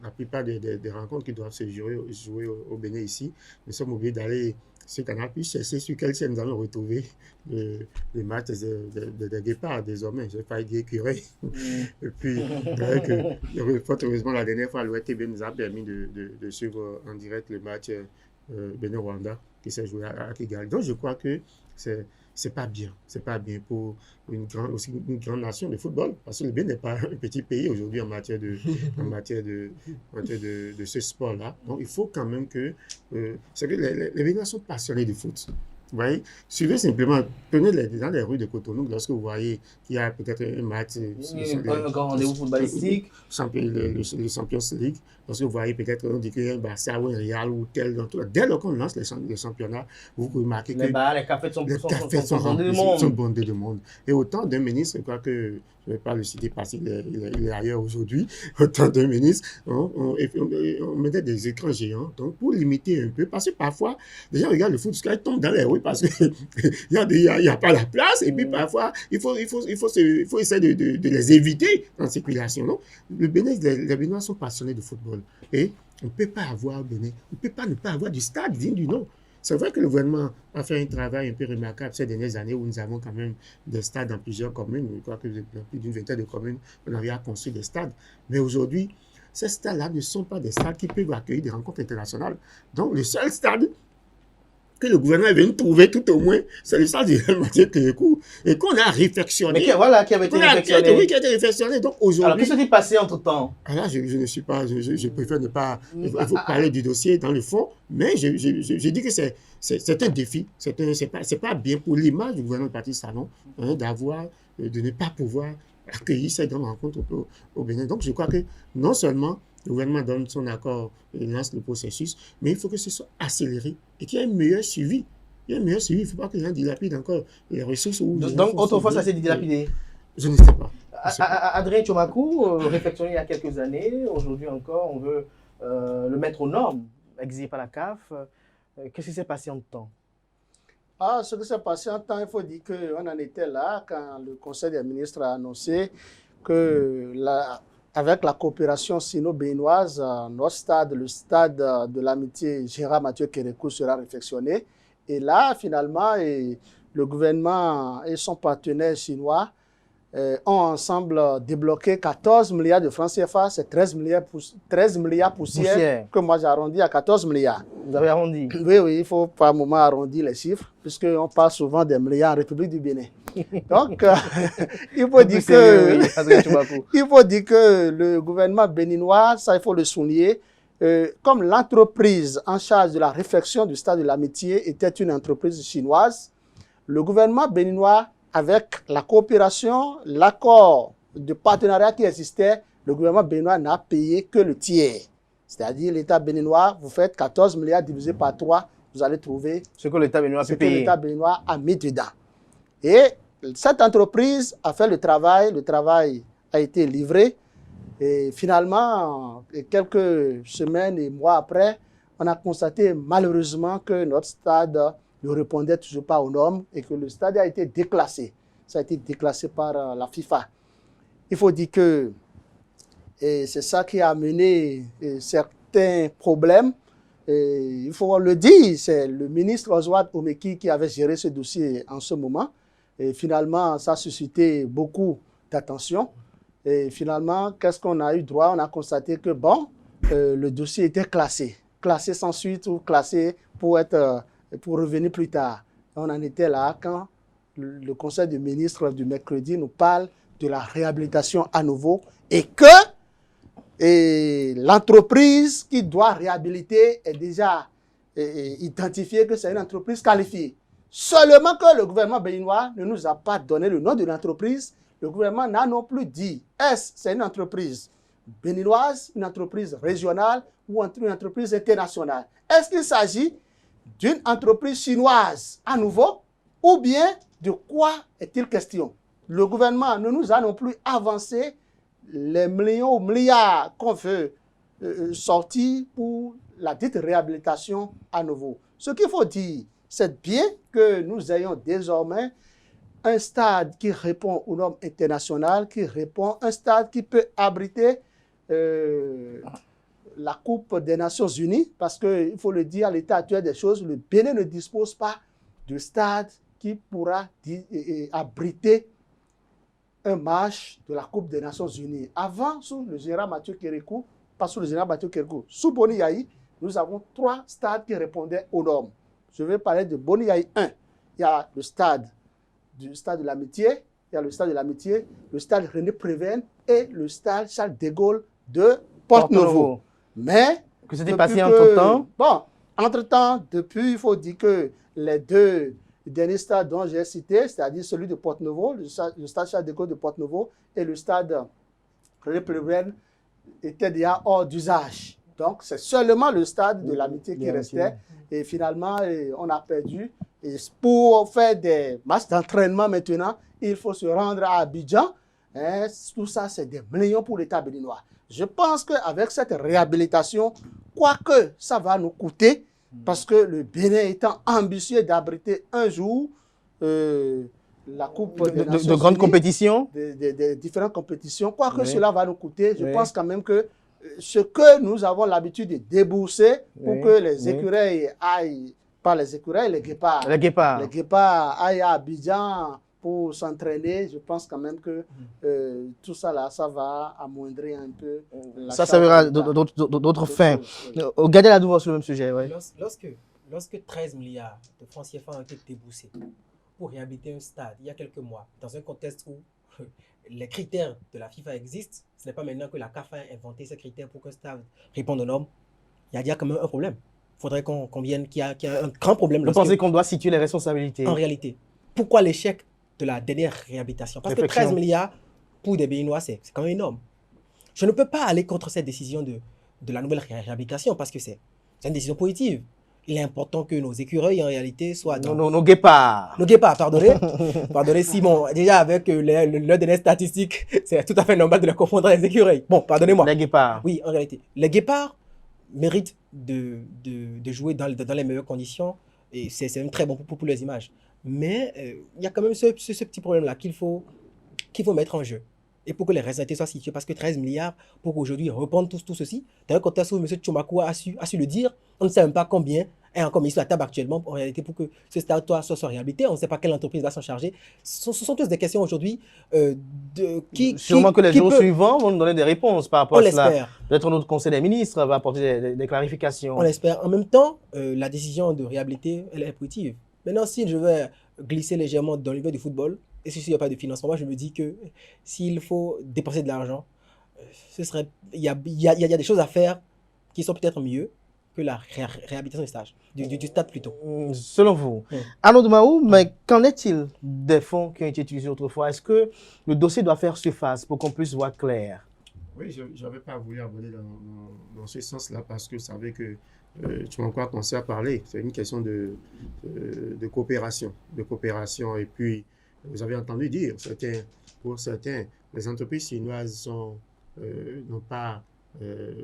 La plupart des rencontres qui doivent se jouer au Bénin ici, nous sommes obligés d'aller sur Canal+, chercher sur quelle chaîne nous allons retrouver les matchs des guépards désormais. Je vais pas dire curé. Et puis, fort heureusement, la dernière fois, l'ORTB nous a permis de suivre en direct le match Bénin-Rwanda qui s'est joué à Kigali. Donc, je crois que c'est pas bien. C'est pas bien pour une grande nation de football, parce que le Bénin n'est pas un petit pays aujourd'hui en matière de ce sport-là. Donc, il faut quand même que... c'est que les Béninois sont passionnés de foot. Vous voyez, suivez simplement, prenez dans les rues de Cotonou, lorsque vous voyez qu'il y a peut-être un match, un grand rendez-vous footballistique, le Champions League, lorsque vous voyez peut-être, on dit qu'il y a un Barça ou un Real ou tel, dès lors qu'on lance le championnat, vous pouvez remarquer que les cafés sont bondés de monde. Et autant d'un ministre, je crois que, je ne vais pas le citer parce qu'il est ailleurs aujourd'hui, autant d'un ministre, on mettait des écrans géants, donc pour limiter un peu, parce que parfois, les gens regardent le foot jusqu'à ils tombent dans les rues parce qu'il n'y a pas la place, et puis parfois, il faut essayer de les éviter en circulation. Non? Les Béninois sont passionnés de football, et on ne peut pas avoir Bénin, on ne peut pas ne pas avoir du stade digne du nom. C'est vrai que le gouvernement a fait un travail un peu remarquable ces dernières années où nous avons quand même des stades dans plusieurs communes. Je crois que dans plus d'une vingtaine de communes, on avait à construire des stades. Mais aujourd'hui, ces stades-là ne sont pas des stades qui peuvent accueillir des rencontres internationales. Donc, le seul stade que le gouvernement vient de trouver tout au moins, c'est le stade de Mathieu Kérékou, et qu'on a réfectionné. Mais qui avait été réfectionné. Oui, qui a été réfectionné. Donc aujourd'hui. Alors, qu'est-ce qui s'est passé entre-temps? Alors, je ne suis pas, je préfère ne pas. Il faut parler du dossier dans le fond, mais je dis que c'est un défi. C'est pas bien pour l'image du gouvernement de Patrice Talon de ne pas pouvoir accueillir cette grande rencontre au Bénin. Donc, je crois que non seulement le gouvernement donne son accord et lance le processus, mais il faut que ce soit accéléré et qu'il y ait un meilleur suivi. Il y a un meilleur suivi. Il ne faut pas que les gens dilapident encore les ressources. Donc, autrefois, ça s'est dilapidé. Je ne sais pas. Adrien Tchomakou, réfectionné il y a quelques années, aujourd'hui encore, on veut le mettre aux normes, exigé par la CAF. Qu'est-ce qui s'est passé en temps? Ce qui s'est passé en temps, il faut dire qu'on en était là quand le Conseil des ministres a annoncé que avec la coopération sino-béninoise, notre stade, le stade de l'amitié Gérard Mathieu Kérékou sera réfectionné. Et là, finalement, le gouvernement et son partenaire chinois ont ensemble débloqué 14 milliards de francs CFA, c'est 13 milliards poussières que moi j'ai arrondi à 14 milliards. Vous avez arrondi? Oui, il faut par moment arrondir les chiffres, puisqu'on parle souvent des milliards en République du Bénin. Donc, il faut dire que le gouvernement béninois, ça il faut le souligner, comme l'entreprise en charge de la réfection du stade de l'amitié était une entreprise chinoise, le gouvernement béninois, avec la coopération, l'accord de partenariat qui existait, le gouvernement béninois n'a payé que le tiers. C'est-à-dire l'État béninois, vous faites 14 milliards divisé par 3, vous allez trouver ce que l'État béninois peut payer. l'État béninois a mis dedans. Et cette entreprise a fait le travail a été livré. Et finalement, quelques semaines et mois après, on a constaté malheureusement que notre stade ne répondait toujours pas aux normes et que le stade a été déclassé. Ça a été déclassé par la FIFA. Il faut dire que c'est ça qui a amené certains problèmes. Et il faut le dire, c'est le ministre Oswald Omeki qui avait géré ce dossier en ce moment. Et finalement, ça a suscité beaucoup d'attention. Et finalement, qu'est-ce qu'on a eu droit? On a constaté que, le dossier était classé sans suite ou classé pour revenir plus tard. On en était là quand le Conseil des ministres du mercredi nous parle de la réhabilitation à nouveau et que l'entreprise qui doit réhabiliter est déjà identifiée que c'est une entreprise qualifiée. Seulement que le gouvernement béninois ne nous a pas donné le nom de l'entreprise. Le gouvernement n'a non plus dit est-ce c'est une entreprise béninoise, une entreprise régionale ou une entreprise internationale. Est-ce qu'il s'agit d'une entreprise chinoise à nouveau ou bien de quoi est-il question? Le gouvernement ne nous a non plus avancé les millions ou milliards qu'on veut sortir pour la dite réhabilitation à nouveau. Ce qu'il faut dire, c'est bien que nous ayons désormais un stade qui répond aux normes internationales, un stade qui peut abriter la Coupe des Nations Unies, parce qu'il faut le dire, à l'état actuel des choses, le Bénin ne dispose pas de stade qui pourra abriter un match de la Coupe des Nations Unies. Avant, sous le général Mathieu Kérékou, pas sous le général Mathieu Kérékou, sous Boni Yahi, nous avons 3 stades qui répondaient aux normes. Je vais parler de Boni Yahi 1. Il y a le stade de l'Amitié, le stade René Préven et le stade Charles de Gaulle de Porte-Nouveau. Mais que c'était passé entre-temps? Bon, entre-temps, depuis, il faut dire que les 2 derniers stades dont j'ai cité, c'est-à-dire celui de Porte-Nouveau, le stade Charles de Gaulle de Porte-Nouveau et le stade René Préven étaient déjà hors d'usage. Donc, c'est seulement le stade de l'Amitié qui restait. Et finalement, on a perdu. Et pour faire des matchs d'entraînement maintenant, il faut se rendre à Abidjan. Tout ça, c'est des millions pour l'État béninois. Je pense qu'avec cette réhabilitation, quoique ça va nous coûter, parce que le Bénin étant ambitieux d'abriter un jour la Coupe de grandes compétitions, des différentes compétitions, quoique cela va nous coûter, je pense quand même que ce que nous avons l'habitude de débourser pour que les écureuils aillent, pas les écureuils, les guépards aillent à Abidjan pour s'entraîner, je pense quand même que tout ça là, ça va amoindrir un peu. Ça verra d'autres fins. Regardez la nouveau sur le même sujet. Ouais. Lorsque 13 milliards de francs CFA ont été déboursés pour réhabiliter un stade il y a quelques mois, dans un contexte où les critères de la FIFA existent, ce n'est pas maintenant que la CAF a inventé ces critères pour qu'un stade réponde aux normes. Il y a déjà quand même un problème. Il faudrait qu'on vienne qu'il y a un grand problème. Vous pensez qu'on doit situer les responsabilités? En réalité, pourquoi l'échec de la dernière réhabilitation? Parce que 13 milliards pour des Béninois, c'est quand même énorme. Je ne peux pas aller contre cette décision de la nouvelle réhabilitation parce que c'est une décision positive. Il est important que nos écureuils, en réalité, soient dans... Nos guépards. Nos guépards, pardonnez. Pardonnez, Simon. Déjà, avec le données statistiques, c'est tout à fait normal de les confondre avec les écureuils. Bon, pardonnez-moi. Les guépards. Oui, en réalité. Les guépards méritent de jouer dans les meilleures conditions et c'est même très bon pour les images. Mais il y a quand même ce petit problème-là qu'il faut mettre en jeu. Et pour que les résultats soient situés, parce que 13 milliards, pour qu'aujourd'hui reprendre tout ceci, dans un contexte où M. Tchoumakou a su le dire, on ne sait même pas combien est encore mis sur la table actuellement, en réalité, pour que ce stade soit réhabilité. On ne sait pas quelle entreprise va s'en charger. Ce sont tous des questions aujourd'hui Sûrement que les jours suivants vont nous donner des réponses par rapport à cela. On l'espère. Peut-être notre conseil des ministres va apporter des clarifications. On l'espère. En même temps, la décision de réhabiliter, elle est positive. Maintenant, si je vais glisser légèrement dans le niveau du football, et s'il n'y a pas de financement, moi je me dis que s'il faut dépenser de l'argent, il y a des choses à faire qui sont peut-être mieux que la réhabilitation du stade plutôt. Selon vous, Arnaud Maou, mais qu'en est-il des fonds qui ont été utilisés autrefois? Est-ce que le dossier doit faire surface pour qu'on puisse voir clair? Oui, je n'avais pas voulu aborder dans ce sens-là parce que je savais que tu m'en crois qu'on s'est parlé. C'est une question de coopération. Et puis, vous avez entendu dire, pour certains, les entreprises chinoises n'ont pas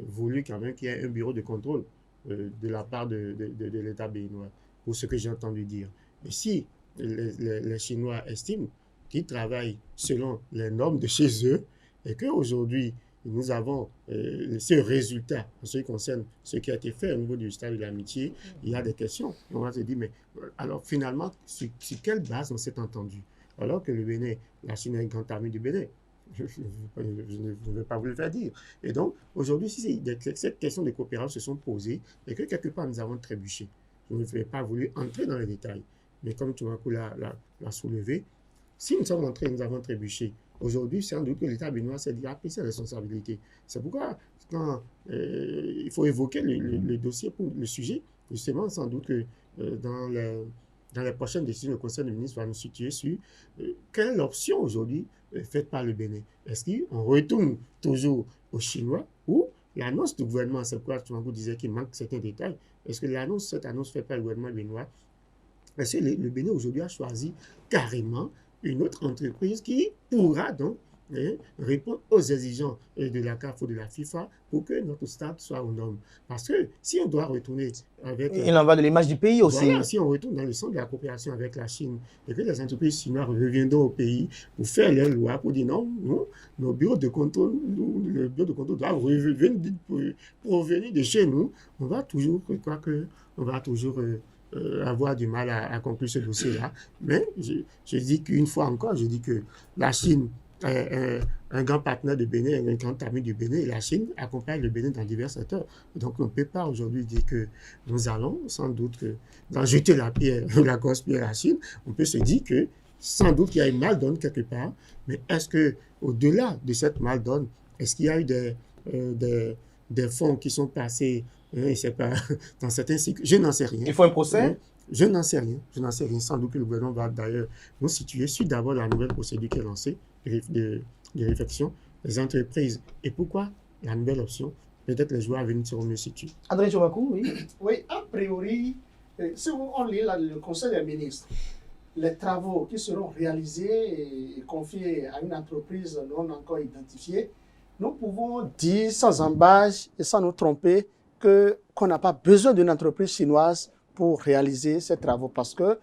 voulu quand même qu'il y ait un bureau de contrôle de la part de l'État béninois, pour ce que j'ai entendu dire. Et si les Chinois estiment qu'ils travaillent selon les normes de chez eux et qu'aujourd'hui, nous avons ce résultat en ce qui concerne ce qui a été fait au niveau du stade de l'amitié, il y a des questions. On va se dire, mais alors finalement, sur quelle base on s'est entendu? Alors que le Bénin, la Chine est un grand ami du Bénin. Je ne vais pas vous le faire dire. Et donc, aujourd'hui, si cette question de coopération se sont posées et que quelque part nous avons trébuché, je ne vais pas voulu entrer dans les détails. Mais comme Tchoumakou l'a soulevé, si nous sommes entrés, nous avons trébuché, aujourd'hui, sans doute que l'État béninois s'est dit, a pris ses responsabilités. C'est pourquoi, quand il faut évoquer le dossier pour le sujet, justement, sans doute que dans les prochaines décisions, le Conseil des ministres va nous situer sur quelle est l'option aujourd'hui faite par le Bénin. Est-ce qu'on retourne toujours aux Chinois ou l'annonce du gouvernement, c'est pourquoi Touankou disait qu'il manque certains détails, est-ce que cette annonce faite par le gouvernement béninois, est-ce que le Bénin aujourd'hui a choisi carrément une autre entreprise qui pourra donc répondre aux exigences de la CAF ou de la FIFA pour que notre stade soit aux normes. Parce que si on doit retourner avec... Il en va de l'image du pays aussi. Voilà, si on retourne dans le centre de la coopération avec la Chine et que les entreprises chinoises reviendront au pays pour faire leurs lois, pour dire non, nos bureaux de contrôle, le bureau de contrôle doivent provenir de chez nous, on va toujours, avoir du mal à conclure ce dossier-là. Mais je dis qu'une fois encore, je dis que la Chine est un grand partenaire du Bénin, un grand ami du Bénin, et la Chine accompagne le Bénin dans divers secteurs. Donc on ne peut pas aujourd'hui dire que nous allons sans doute jeter la grosse pierre à la Chine. On peut se dire que sans doute qu'il y a une mal-donne quelque part, mais est-ce qu'au-delà de cette mal-donne, est-ce qu'il y a eu des fonds qui sont passés dans certains cycles? Je n'en sais rien. Il faut un procès? Je n'en sais rien. Sans doute que le gouvernement va d'ailleurs nous situer sur d'abord la nouvelle procédure qui est lancée de réflexion, les entreprises. Et pourquoi la nouvelle option? Peut-être les joueurs à venir seront mieux situés. André Chobakou, oui. Oui, a priori, si on lit le Conseil des ministres, les travaux qui seront réalisés et confiés à une entreprise non encore identifiée, nous pouvons dire sans embâche et sans nous tromper qu'on n'a pas besoin d'une entreprise chinoise pour réaliser ces travaux. Parce que,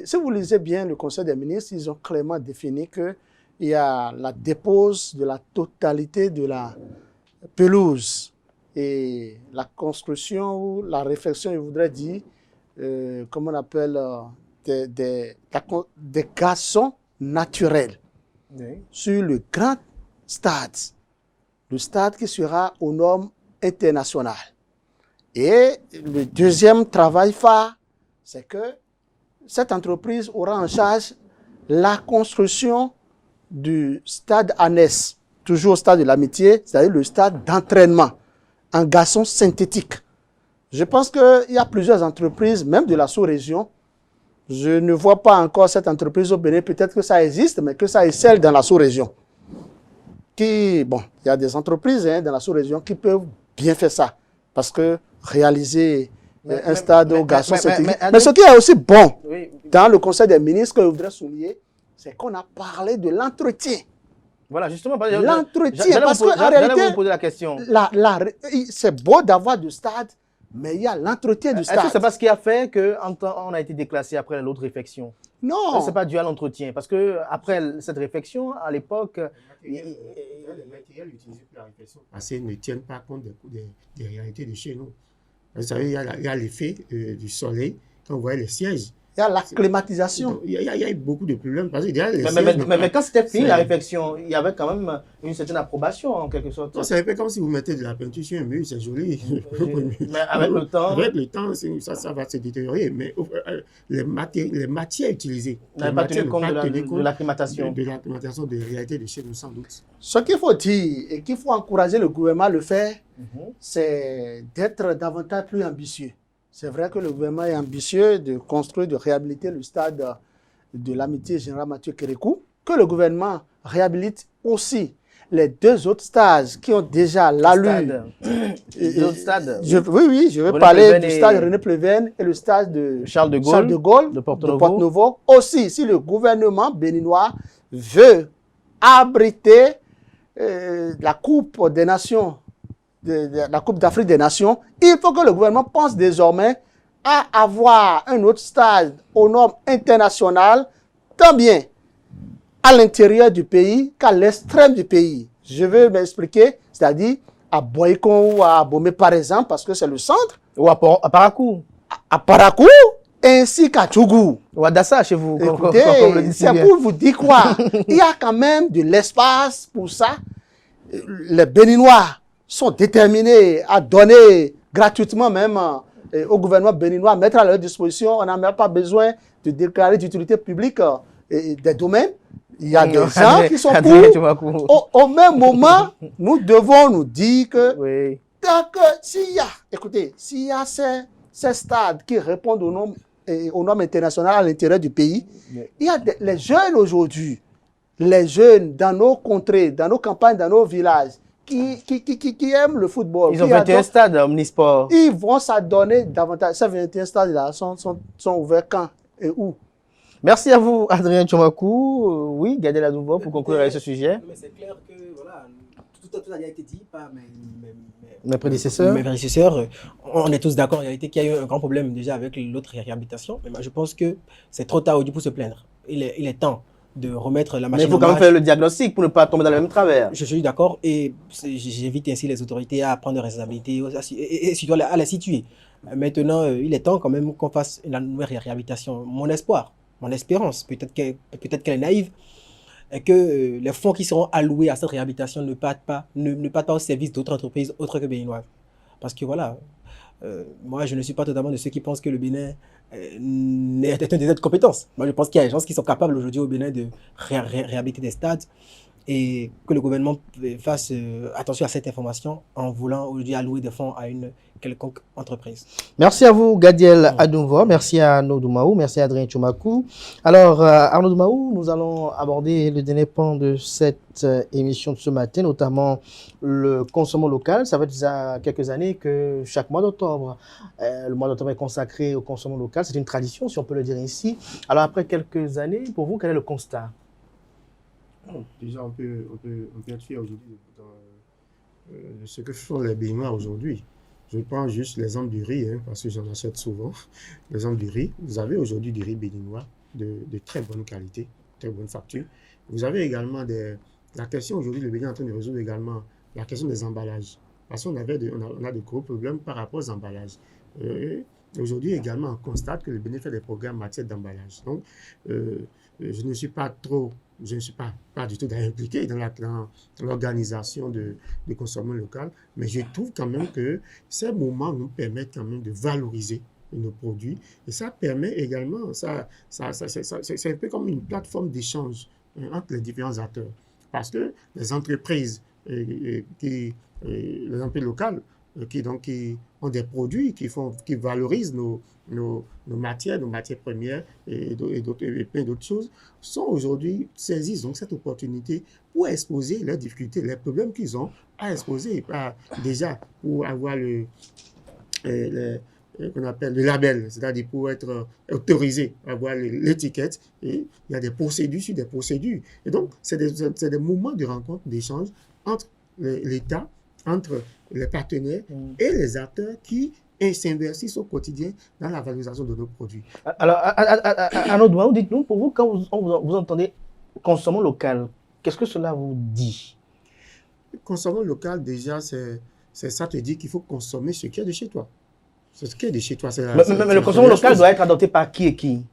si vous lisez bien le Conseil des ministres, ils ont clairement défini qu'il y a la dépose de la totalité de la pelouse et la construction ou la réfection, je voudrais dire, comment on appelle, des gazons naturels sur le grand stade, le stade qui sera aux normes internationales. Et le deuxième travail phare, c'est que cette entreprise aura en charge la construction du stade annexe, toujours au stade de l'amitié, c'est-à-dire le stade d'entraînement en gazon synthétique. Je pense qu'il y a plusieurs entreprises, même de la sous-région. Je ne vois pas encore cette entreprise au Bénin, peut-être que ça existe, mais que ça excelle dans la sous-région. Il y a des entreprises dans la sous-région qui peuvent bien faire ça, parce que réaliser un stade au gazon synthétique. Mais ce qui est aussi bon dans le Conseil des ministres que je voudrais souligner, c'est qu'on a parlé de l'entretien. Voilà, justement. L'entretien, parce qu'en réalité, vous poser la question. C'est beau d'avoir du stade, mais il y a l'entretien du stade. Est-ce que c'est pas ce qui a fait qu'on a été déclassé après l'autre réflexion? Non. Ce n'est pas dû à l'entretien. Parce qu'après cette réflexion, à l'époque... Les matériels utilisés pour la réflexion ne tiennent pas compte des réalités de chez nous. Vous savez, il y a l'effet du soleil, quand vous voyez les sièges. Il y a la climatisation. Il y a eu beaucoup de problèmes. Parce que mais quand c'était fini, la réflexion, il y avait quand même une certaine approbation, en quelque sorte. C'est un peu comme si vous mettez de la peinture sur un mur, c'est joli. Mais avec le temps... Avec le temps, ça va se détériorer. Mais les matières utilisées... Vous n'avez pas tenu compte de l'acclimatation. De l'acclimatation des réalités de chez nous, sans doute. Ce qu'il faut dire, et qu'il faut encourager le gouvernement à le faire, c'est d'être davantage plus ambitieux. C'est vrai que le gouvernement est ambitieux de construire, de réhabiliter le stade de l'amitié général Mathieu Kérékou, que le gouvernement réhabilite aussi les deux autres stades qui ont déjà l'allure. D'autres stades. Je veux parler du stade René Pleven et le stade de Charles de Gaulle de Porto-Novo. Aussi, si le gouvernement béninois veut abriter la Coupe des Nations, la Coupe d'Afrique des Nations, il faut que le gouvernement pense désormais à avoir un autre stade aux normes internationales, tant bien à l'intérieur du pays qu'à l'extrême du pays. Je veux m'expliquer, c'est-à-dire à Boycon ou à Abomey par exemple, parce que c'est le centre. Ou à Parakou. À Parakou, ainsi qu'à Tchougou. Ou à Dassa chez vous. Écoutez, c'est pour vous dire quoi? Il y a quand même de l'espace pour ça. Les Béninois sont déterminés à donner gratuitement même au gouvernement béninois, mettre à leur disposition. On n'a même pas besoin de déclarer d'utilité publique des domaines. Il y a des gens qui sont pour. Au même moment, nous devons nous dire que, Oui. s'il y a ces stades qui répondent aux normes internationales à l'intérieur du pays, Oui. il y a les jeunes aujourd'hui, les jeunes dans nos contrées, dans nos campagnes, dans nos villages, qui aiment le football. Ils ont 21 stades omnisports. Ils vont s'adonner davantage. Ces 21 stades-là sont ouverts quand et où? Merci à vous, Adrien Tchomakou. Oui, Gadiel Adouvo, pour conclure avec ce sujet. Mais c'est clair que voilà, tout a déjà été dit par Mes prédécesseurs. mes prédécesseurs. On est tous d'accord en réalité qu'il y a eu un grand problème déjà avec l'autre réhabilitation. Mais moi, je pense que c'est trop tard aujourd'hui pour se plaindre. Il est temps de remettre la Mais machine il faut en quand même marche. faire le diagnostic pour ne pas tomber dans le même travers. Je suis d'accord et j'invite ainsi les autorités à prendre des responsabilités et surtout à les situer. Maintenant, il est temps quand même qu'on fasse la nouvelle réhabilitation. Mon espoir, mon espérance, peut-être qu'elle est naïve, est que les fonds qui seront alloués à cette réhabilitation ne partent pas au service d'autres entreprises autres que béninoises. Parce que voilà, moi je ne suis pas totalement de ceux qui pensent que le Bénin est un désert de compétences. Moi je pense qu'il y a des gens qui sont capables aujourd'hui au Bénin de réhabiliter des stades et que le gouvernement fasse attention à cette information en voulant aujourd'hui allouer des fonds à une quelconque entreprise. Merci à vous, Gadiel Adouvo. Merci à Arnaud Doumaou. Merci à Adrien Tchomakou. Alors, Arnaud Doumaou, nous allons aborder le dernier pan de cette émission de ce matin, notamment le consommation local. Ça fait déjà quelques années que chaque mois d'octobre, le mois d'octobre est consacré au consommation local. C'est une tradition, si on peut le dire ici. Alors, après quelques années, pour vous, quel est le constat? Déjà, on peut être fier aujourd'hui de ce que font les Béninois aujourd'hui. Je prends juste l'exemple du riz, parce que j'en achète souvent. L'exemple du riz. Vous avez aujourd'hui du riz béninois de très bonne qualité, très bonne facture. Vous avez également la question aujourd'hui, le Bénin est en train de résoudre également la question des emballages. Parce qu'on a de gros problèmes par rapport aux emballages. Aujourd'hui également, on constate que le Bénin fait des progrès en matière d'emballage. Donc, je ne suis pas du tout impliqué dans l'organisation de consommation locale, mais je trouve quand même que ces moments nous permettent quand même de valoriser nos produits et ça permet également, c'est un peu comme une plateforme d'échange entre les différents acteurs parce que les entreprises les entreprises locales qui ont des produits qui valorisent nos matières premières et plein d'autres choses, sont aujourd'hui saisissent donc cette opportunité pour exposer leurs difficultés, les problèmes qu'ils ont à exposer, déjà pour avoir qu'on appelle le label, c'est-à-dire pour être autorisé à avoir l'étiquette, et il y a des procédures sur des procédures. Et donc, c'est des moments de rencontre, d'échange entre l'État, entre les partenaires et les acteurs qui s'investissent au quotidien dans la valorisation de nos produits. Alors, Arnaud Doumaou, dites-nous, pour vous, quand vous entendez consommation local, qu'est-ce que cela vous dit? Consommation local, déjà, ça te dit qu'il faut consommer ce qui est de chez toi. C'est ce qui est de chez toi. Mais le consommation local doit être adopté par qui et qui?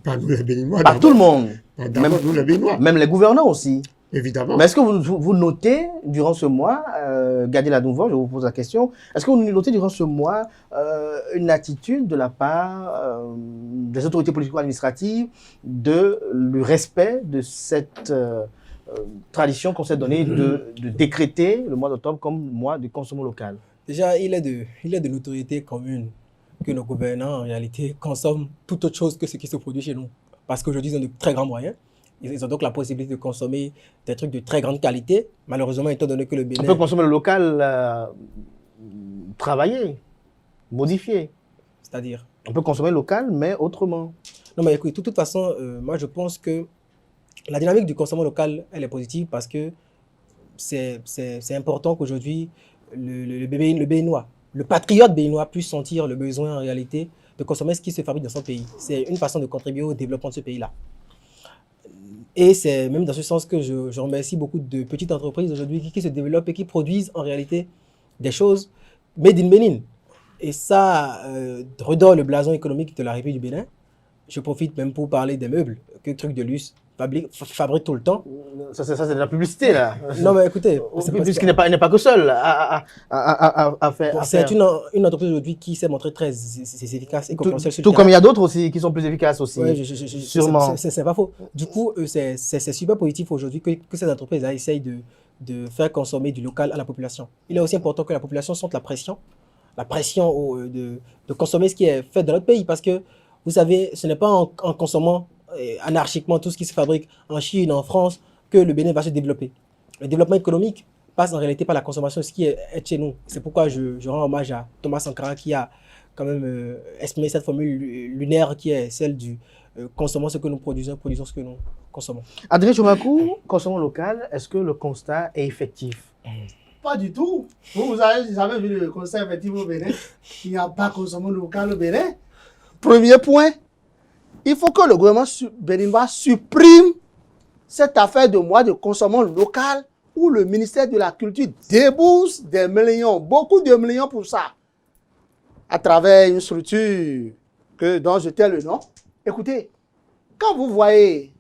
Par nous les Béninois. Par tout le monde. D'abord nous les Béninois. Même les gouvernants aussi. Évidemment. Mais est-ce que vous notez durant ce mois, Gadiel Adouvo, je vous pose la question, est-ce que vous notez durant ce mois une attitude de la part des autorités politico-administratives du respect de cette tradition qu'on s'est donnée de décréter le mois d'octobre comme mois de consommation locale? Déjà, il est de notoriété commune que nos gouvernants, en réalité, consomment tout autre chose que ce qui se produit chez nous. Parce qu'aujourd'hui, ils ont de très grands moyens. Ils ont donc la possibilité de consommer des trucs de très grande qualité. Malheureusement, étant donné que le Bénin... On peut consommer le local travaillé, modifié. C'est-à-dire? On peut consommer local, mais autrement. Non, mais écoute, de toute façon, moi, je pense que la dynamique du consommation local, elle est positive parce que c'est important qu'aujourd'hui, le Béninois, le patriote béninois puisse sentir le besoin en réalité de consommer ce qui se fabrique dans son pays. C'est une façon de contribuer au développement de ce pays-là. Et c'est même dans ce sens que je remercie beaucoup de petites entreprises aujourd'hui qui se développent et qui produisent en réalité des choses made in Bénin. Et ça redonne le blason économique de la République du Bénin. Je profite même pour parler des meubles, que truc de luxe fabrique tout le temps. Ça c'est de la publicité, là. Non, mais écoutez, Puisqu'il n'est pas que seul à faire. bon, c'est une entreprise aujourd'hui qui s'est montrée très efficace et concurrentielle sur le Tout terrain. comme il y a d'autres aussi qui sont plus efficaces aussi. Ouais, sûrement. c'est pas faux. Du coup, c'est super positif aujourd'hui que ces entreprises essayent de faire consommer du local à la population. Il est aussi important que la population sente la pression de consommer ce qui est fait dans notre pays. Parce que, vous savez, ce n'est pas en consommant anarchiquement tout ce qui se fabrique en Chine, en France, que le Bénin va se développer. Le développement économique passe en réalité par la consommation de ce qui est chez nous. C'est pourquoi je rends hommage à Thomas Sankara qui a quand même exprimé cette formule lunaire qui est celle du consommons ce que nous produisons ce que nous consommons. Adrien Tchomakou, consommons local, est-ce que le constat est effectif? Pas du tout. Vous avez jamais vu le constat effectif au Bénin? Il n'y a pas de consommation locale au Bénin. Premier point, il faut que le gouvernement béninois supprime cette affaire de mois de consommation locale où le ministère de la Culture débourse des millions, beaucoup de millions pour ça, à travers une structure dont je tais le nom. Écoutez, quand vous voyez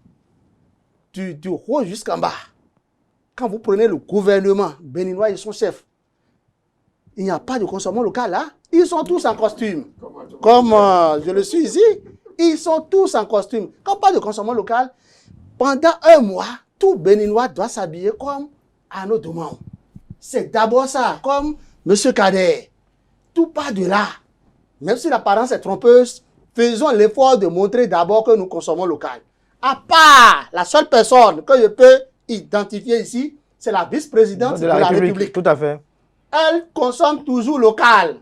du haut jusqu'en bas, quand vous prenez le gouvernement béninois et son chef, il n'y a pas de consommation locale là. Ils sont tous en costume. Comme je le suis ici, ils sont tous en costume. Quand pas de consommation locale, pendant un mois, tout Béninois doit s'habiller comme Arnaud Doumao. C'est d'abord ça, comme M. Kader. Tout part de là. Même si l'apparence est trompeuse, faisons l'effort de montrer d'abord que nous consommons local. À part la seule personne que je peux identifier ici, c'est la vice-présidente de la République. Tout à fait. Elle consomme toujours local.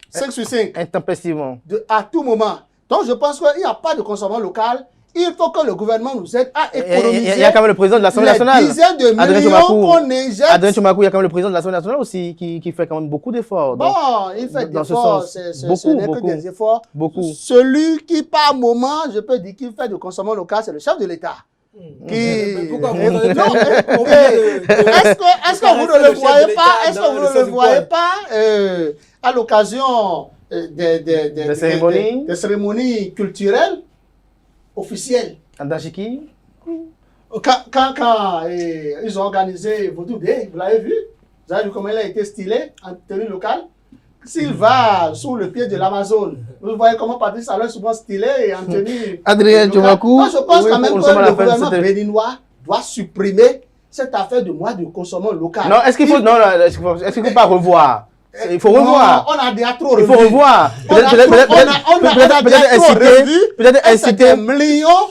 5 sur 5. Intempestivement. À tout moment. Donc je pense qu'il n'y a pas de consommation local. Il faut que le gouvernement nous aide à économiser. Il y a quand même le président de l'Assemblée nationale. Les dizaines de millions qu'on injecte. Adrien Tchomakou, il y a quand même le président de l'Assemblée nationale aussi qui fait quand même beaucoup d'efforts. Bon, il fait des efforts. Ce n'est que des efforts. Beaucoup. Celui qui, par moment, je peux dire qu'il fait de consommation locale, c'est le chef de l'État. Pourquoi vous Est-ce que vous ne le voyez pas? Est-ce que vous ne le voyez pas à l'occasion des cérémonies culturelles officielles? Andachiki? Quand ils ont organisé Vodou Day, vous l'avez vu? Vous avez vu comment il a été stylé en tenue locale? S'il va sous le pied de l'Amazon, vous voyez comment Patrice Talon est souvent stylé et en tenue. Adrien Tchomakou. Je pense quand même que le gouvernement béninois doit supprimer cette affaire de mois de consommation locale. Non, est-ce qu'il faut pas revoir? Il faut revoir. On a déjà trop revu. Il faut revoir. Peut-être inciter. Millions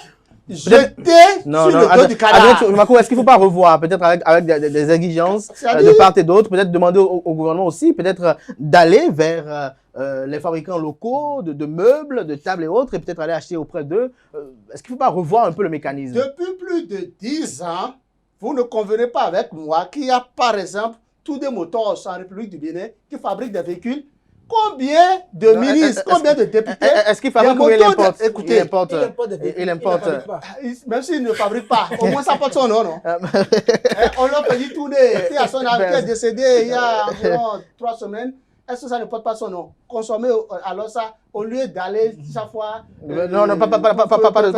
jetés sur le dos du cadavre. Est-ce qu'il ne faut pas revoir, peut-être avec des exigences de part et d'autre, peut-être demander au gouvernement aussi, peut-être d'aller vers les fabricants locaux de meubles, de tables et autres, et peut-être aller acheter auprès d'eux. Est-ce qu'il ne faut pas revoir un peu le mécanisme? Depuis plus de 10 ans, vous ne convenez pas avec moi qu'il y a par exemple tous des moteurs en République du Bénin qui fabriquent des véhicules. Combien de ministres, combien de députés? Est-ce qu'il fabrique ou il importe? Écoutez, il importe. Même s'il ne fabrique pas, au moins ça porte son nom, non? On l'a fait tourner, qui est décédé il y a environ 3 semaines. Est-ce que ça ne porte pas son nom? Consommer alors ça, au lieu d'aller chaque fois... Non, pas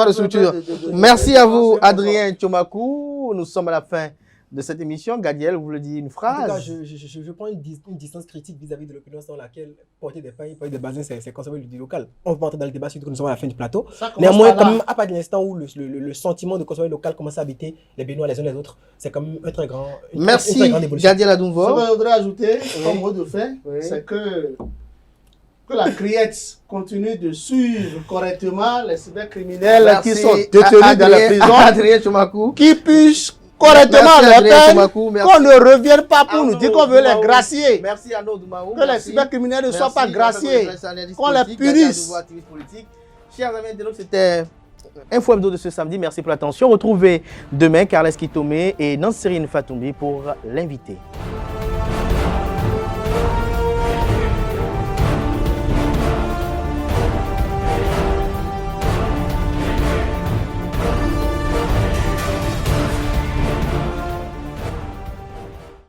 de structure. Merci à vous, Adrien Tchomakou. Nous sommes à la fin de cette émission. Gadiel, vous voulez dire une phrase? En tout cas, je prends une distance critique vis-à-vis de l'opinion dans laquelle porter des pains, porter des bassins, c'est consommer du local. On va entrer dans le débat, surtout que nous sommes à la fin du plateau. Néanmoins, quand même, à partir de l'instant où le sentiment de consommer local commence à habiter les Béninois les uns les autres, c'est quand même un très grand. Merci, Gadiel Adounvo. Ce que je voudrais ajouter, comme mot de fin, c'est que la CRIET continue de suivre correctement les cybercriminels qui sont détenus dans la prison. Adrien Tchomakou. Qui puissent correctement les peines, qu'on ne revienne pas pour nous dire qu'on veut les gracier. Merci Arnaud Doumao. Que les cybercriminels ne soient pas graciés, qu'on les punisse. Chers amis internautes, c'était Info Hebdo de ce samedi. Merci pour l'attention. Retrouvez demain Carles Kitomé et Nansirine Fatoumbi pour l'invité.